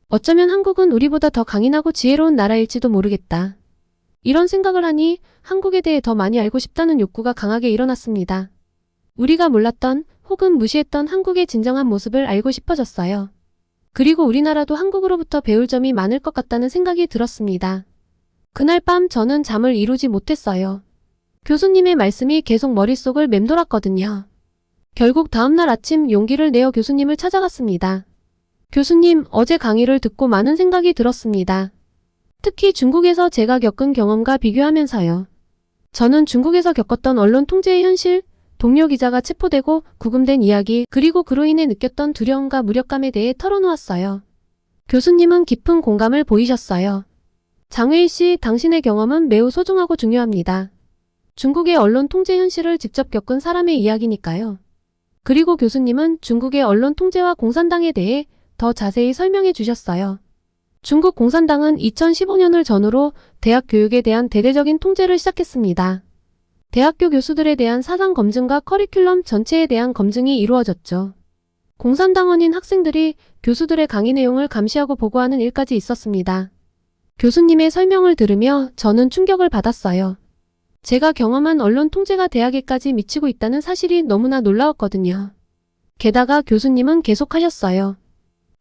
어쩌면 한국은 우리보다 더 강인하고 지혜로운 나라일지도 모르겠다. 이런 생각을 하니 한국에 대해 더 많이 알고 싶다는 욕구가 강하게 일어났습니다. 우리가 몰랐던 혹은 무시했던 한국의 진정한 모습을 알고 싶어졌어요. 그리고 우리나라도 한국으로부터 배울 점이 많을 것 같다는 생각이 들었습니다. 그날 밤 저는 잠을 이루지 못했어요. 교수님의 말씀이 계속 머릿속을 맴돌았거든요. 결국 다음날 아침 용기를 내어 교수님을 찾아갔습니다. 교수님, 어제 강의를 듣고 많은 생각이 들었습니다. 특히 중국에서 제가 겪은 경험과 비교하면서요. 저는 중국에서 겪었던 언론 통제의 현실, 동료 기자가 체포되고 구금된 이야기, 그리고 그로 인해 느꼈던 두려움과 무력감에 대해 털어놓았어요. 교수님은 깊은 공감을 보이셨어요. 장회일 씨, 당신의 경험은 매우 소중하고 중요합니다. 중국의 언론 통제 현실을 직접 겪은 사람의 이야기니까요. 그리고 교수님은 중국의 언론 통제와 공산당에 대해 더 자세히 설명해 주셨어요. 중국 공산당은 2015년을 전후로 대학 교육에 대한 대대적인 통제를 시작했습니다. 대학교 교수들에 대한 사상 검증과 커리큘럼 전체에 대한 검증이 이루어졌죠. 공산당원인 학생들이 교수들의 강의 내용을 감시하고 보고하는 일까지 있었습니다. 교수님의 설명을 들으며 저는 충격을 받았어요. 제가 경험한 언론 통제가 대학에까지 미치고 있다는 사실이 너무나 놀라웠거든요. 게다가 교수님은 계속하셨어요.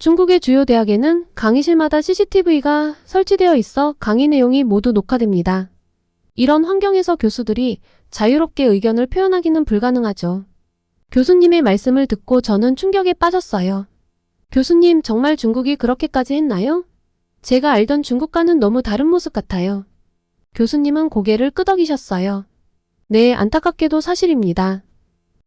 중국의 주요 대학에는 강의실마다 CCTV가 설치되어 있어 강의 내용이 모두 녹화됩니다. 이런 환경에서 교수들이 자유롭게 의견을 표현하기는 불가능하죠. 교수님의 말씀을 듣고 저는 충격에 빠졌어요. 교수님, 정말 중국이 그렇게까지 했나요? 제가 알던 중국과는 너무 다른 모습 같아요. 교수님은 고개를 끄덕이셨어요. 네, 안타깝게도 사실입니다.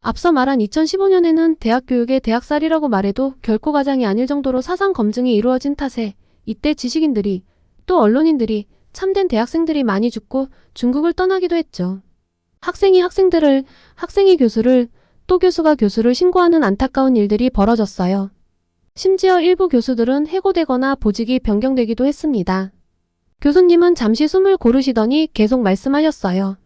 앞서 말한 2015년에는 대학 교육의 대학살이라고 말해도 결코 과장이 아닐 정도로 사상 검증이 이루어진 탓에 이때 지식인들이 또 언론인들이 참된 대학생들이 많이 죽고 중국을 떠나기도 했죠. 학생이 학생들을, 학생이 교수를, 또 교수가 교수를 신고하는 안타까운 일들이 벌어졌어요. 심지어 일부 교수들은 해고되거나 보직이 변경되기도 했습니다. 교수님은 잠시 숨을 고르시더니 계속 말씀하셨어요.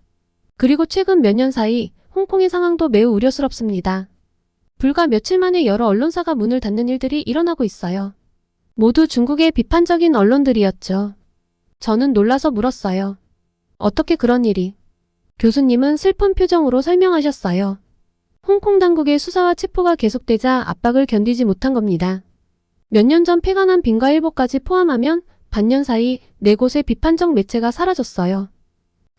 그리고 최근 몇 년 사이 홍콩의 상황도 매우 우려스럽습니다. 불과 며칠 만에 여러 언론사가 문을 닫는 일들이 일어나고 있어요. 모두 중국의 비판적인 언론들이었죠. 저는 놀라서 물었어요. 어떻게 그런 일이? 교수님은 슬픈 표정으로 설명하셨어요. 홍콩 당국의 수사와 체포가 계속되자 압박을 견디지 못한 겁니다. 몇 년 전 폐간한 빈과일보까지 포함하면 반년 사이 4곳의 비판적 매체가 사라졌어요.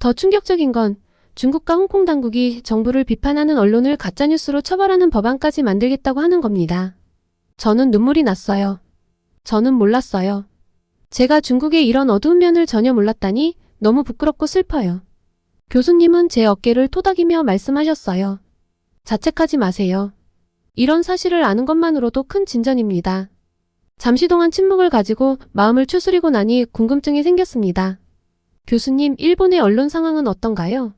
더 충격적인 건 중국과 홍콩 당국이 정부를 비판하는 언론을 가짜뉴스로 처벌하는 법안까지 만들겠다고 하는 겁니다. 저는 눈물이 났어요. 저는 몰랐어요. 제가 중국의 이런 어두운 면을 전혀 몰랐다니 너무 부끄럽고 슬퍼요. 교수님은 제 어깨를 토닥이며 말씀하셨어요. 자책하지 마세요. 이런 사실을 아는 것만으로도 큰 진전입니다. 잠시 동안 침묵을 가지고 마음을 추스리고 나니 궁금증이 생겼습니다. 교수님, 일본의 언론 상황은 어떤가요?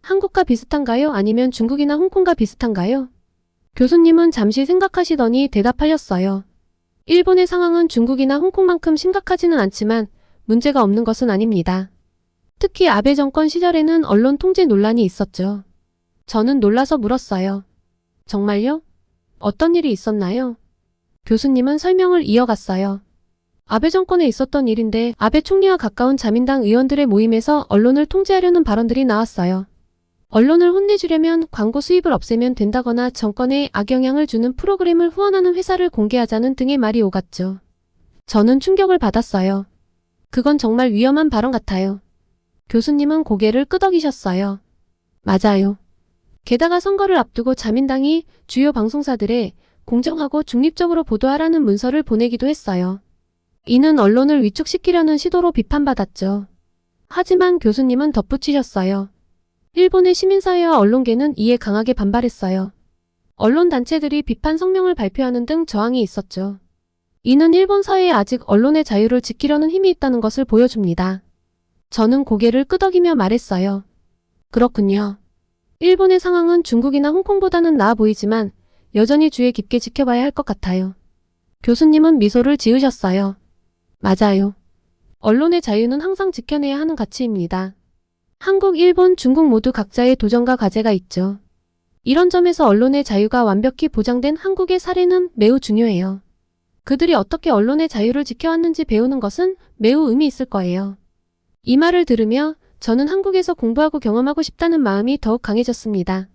한국과 비슷한가요? 아니면 중국이나 홍콩과 비슷한가요? 교수님은 잠시 생각하시더니 대답하셨어요. 일본의 상황은 중국이나 홍콩만큼 심각하지는 않지만 문제가 없는 것은 아닙니다. 특히 아베 정권 시절에는 언론 통제 논란이 있었죠. 저는 놀라서 물었어요. 정말요? 어떤 일이 있었나요? 교수님은 설명을 이어갔어요. 아베 정권에 있었던 일인데 아베 총리와 가까운 자민당 의원들의 모임에서 언론을 통제하려는 발언들이 나왔어요. 언론을 혼내주려면 광고 수입을 없애면 된다거나 정권에 악영향을 주는 프로그램을 후원하는 회사를 공개하자는 등의 말이 오갔죠. 저는 충격을 받았어요. 그건 정말 위험한 발언 같아요. 교수님은 고개를 끄덕이셨어요. 맞아요. 게다가 선거를 앞두고 자민당이 주요 방송사들에 공정하고 중립적으로 보도하라는 문서를 보내기도 했어요. 이는 언론을 위축시키려는 시도로 비판받았죠. 하지만 교수님은 덧붙이셨어요. 일본의 시민사회와 언론계는 이에 강하게 반발했어요. 언론단체들이 비판 성명을 발표하는 등 저항이 있었죠. 이는 일본 사회에 아직 언론의 자유를 지키려는 힘이 있다는 것을 보여줍니다. 저는 고개를 끄덕이며 말했어요. 그렇군요. 일본의 상황은 중국이나 홍콩보다는 나아 보이지만 여전히 주의 깊게 지켜봐야 할 것 같아요. 교수님은 미소를 지으셨어요. 맞아요. 언론의 자유는 항상 지켜내야 하는 가치입니다. 한국, 일본, 중국 모두 각자의 도전과 과제가 있죠. 이런 점에서 언론의 자유가 완벽히 보장된 한국의 사례는 매우 중요해요. 그들이 어떻게 언론의 자유를 지켜왔는지 배우는 것은 매우 의미 있을 거예요. 이 말을 들으며 저는 한국에서 공부하고 경험하고 싶다는 마음이 더욱 강해졌습니다.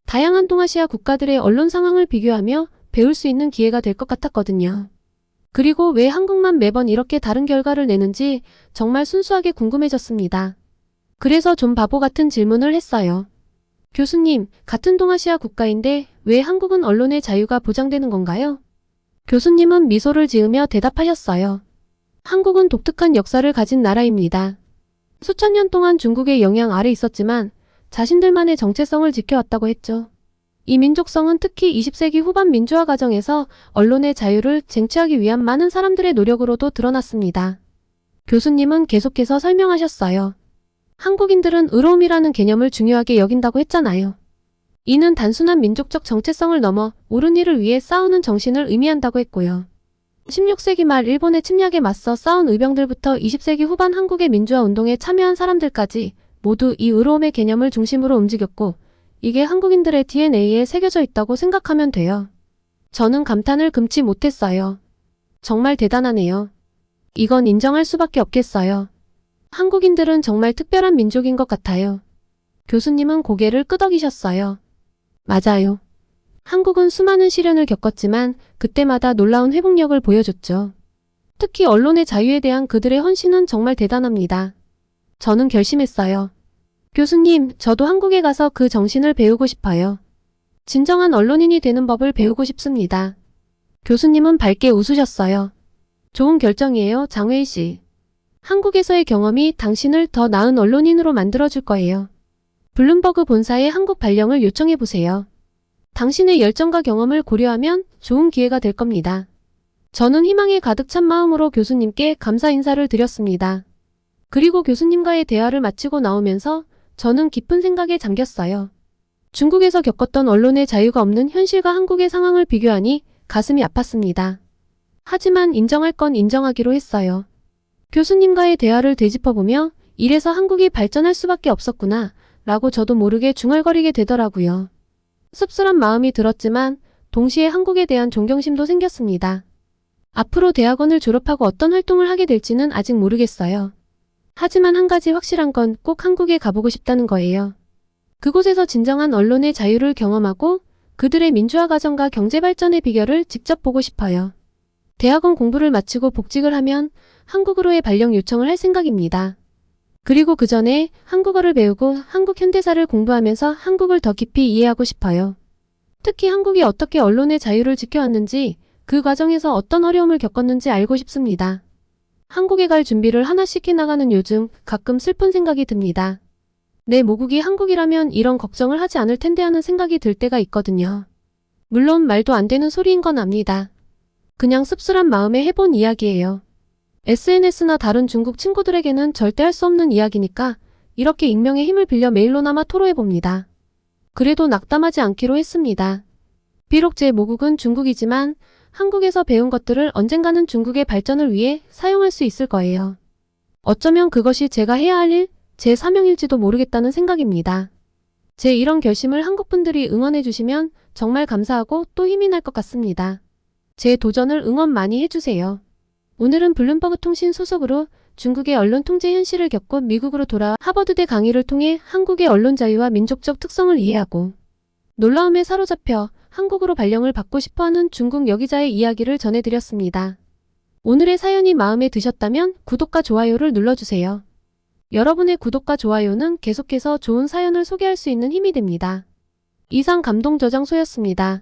다양한 동아시아 국가들의 언론 상황을 비교하며 배울 수 있는 기회가 될 것 같았거든요. 그리고 왜 한국만 매번 이렇게 다른 결과를 내는지 정말 순수하게 궁금해졌습니다. 그래서 좀 바보 같은 질문을 했어요. 교수님, 같은 동아시아 국가인데 왜 한국은 언론의 자유가 보장되는 건가요? 교수님은 미소를 지으며 대답하셨어요. 한국은 독특한 역사를 가진 나라입니다. 수천 년 동안 중국의 영향 아래 있었지만 자신들만의 정체성을 지켜왔다고 했죠. 이 민족성은 특히 20세기 후반 민주화 과정에서 언론의 자유를 쟁취하기 위한 많은 사람들의 노력으로도 드러났습니다. 교수님은 계속해서 설명하셨어요. 한국인들은 의로움이라는 개념을 중요하게 여긴다고 했잖아요. 이는 단순한 민족적 정체성을 넘어 옳은 일을 위해 싸우는 정신을 의미한다고 했고요. 16세기 말 일본의 침략에 맞서 싸운 의병들부터 20세기 후반 한국의 민주화 운동에 참여한 사람들까지 모두 이 의로움의 개념을 중심으로 움직였고 이게 한국인들의 DNA에 새겨져 있다고 생각하면 돼요. 저는 감탄을 금치 못했어요. 정말 대단하네요. 이건 인정할 수밖에 없겠어요. 한국인들은 정말 특별한 민족인 것 같아요. 교수님은 고개를 끄덕이셨어요. 맞아요. 한국은 수많은 시련을 겪었지만 그때마다 놀라운 회복력을 보여줬죠. 특히 언론의 자유에 대한 그들의 헌신은 정말 대단합니다. 저는 결심했어요. 교수님, 저도 한국에 가서 그 정신을 배우고 싶어요. 진정한 언론인이 되는 법을 배우고 싶습니다. 교수님은 밝게 웃으셨어요. 좋은 결정이에요, 장웨이 씨. 한국에서의 경험이 당신을 더 나은 언론인으로 만들어줄 거예요. 블룸버그 본사에 한국 발령을 요청해보세요. 당신의 열정과 경험을 고려하면 좋은 기회가 될 겁니다. 저는 희망에 가득 찬 마음으로 교수님께 감사 인사를 드렸습니다. 그리고 교수님과의 대화를 마치고 나오면서 저는 깊은 생각에 잠겼어요. 중국에서 겪었던 언론의 자유가 없는 현실과 한국의 상황을 비교하니 가슴이 아팠습니다. 하지만 인정할 건 인정하기로 했어요. 교수님과의 대화를 되짚어보며 이래서 한국이 발전할 수밖에 없었구나 라고 저도 모르게 중얼거리게 되더라고요. 씁쓸한 마음이 들었지만 동시에 한국에 대한 존경심도 생겼습니다. 앞으로 대학원을 졸업하고 어떤 활동을 하게 될지는 아직 모르겠어요. 하지만 한 가지 확실한 건 꼭 한국에 가보고 싶다는 거예요. 그곳에서 진정한 언론의 자유를 경험하고 그들의 민주화 과정과 경제 발전의 비결을 직접 보고 싶어요. 대학원 공부를 마치고 복직을 하면 한국으로의 발령 요청을 할 생각입니다. 그리고 그 전에 한국어를 배우고 한국 현대사를 공부하면서 한국을 더 깊이 이해하고 싶어요. 특히 한국이 어떻게 언론의 자유를 지켜왔는지 그 과정에서 어떤 어려움을 겪었는지 알고 싶습니다. 한국에 갈 준비를 하나씩 해나가는 요즘 가끔 슬픈 생각이 듭니다. 내 모국이 한국이라면 이런 걱정을 하지 않을 텐데 하는 생각이 들 때가 있거든요. 물론 말도 안 되는 소리인 건 압니다. 그냥 씁쓸한 마음에 해본 이야기예요. SNS나 다른 중국 친구들에게는 절대 할 수 없는 이야기니까 이렇게 익명의 힘을 빌려 메일로나마 토로해봅니다. 그래도 낙담하지 않기로 했습니다. 비록 제 모국은 중국이지만 한국에서 배운 것들을 언젠가는 중국의 발전을 위해 사용할 수 있을 거예요. 어쩌면 그것이 제가 해야 할 일, 제 사명일지도 모르겠다는 생각입니다. 제 이런 결심을 한국 분들이 응원해 주시면 정말 감사하고 또 힘이 날 것 같습니다. 제 도전을 응원 많이 해주세요. 오늘은 블룸버그 통신 소속으로 중국의 언론 통제 현실을 겪고 미국으로 돌아와 하버드대 강의를 통해 한국의 언론 자유와 민족적 특성을 이해하고 놀라움에 사로잡혀 한국으로 발령을 받고 싶어하는 중국 여기자의 이야기를 전해드렸습니다. 오늘의 사연이 마음에 드셨다면 구독과 좋아요를 눌러주세요. 여러분의 구독과 좋아요는 계속해서 좋은 사연을 소개할 수 있는 힘이 됩니다. 이상 감동저장소였습니다.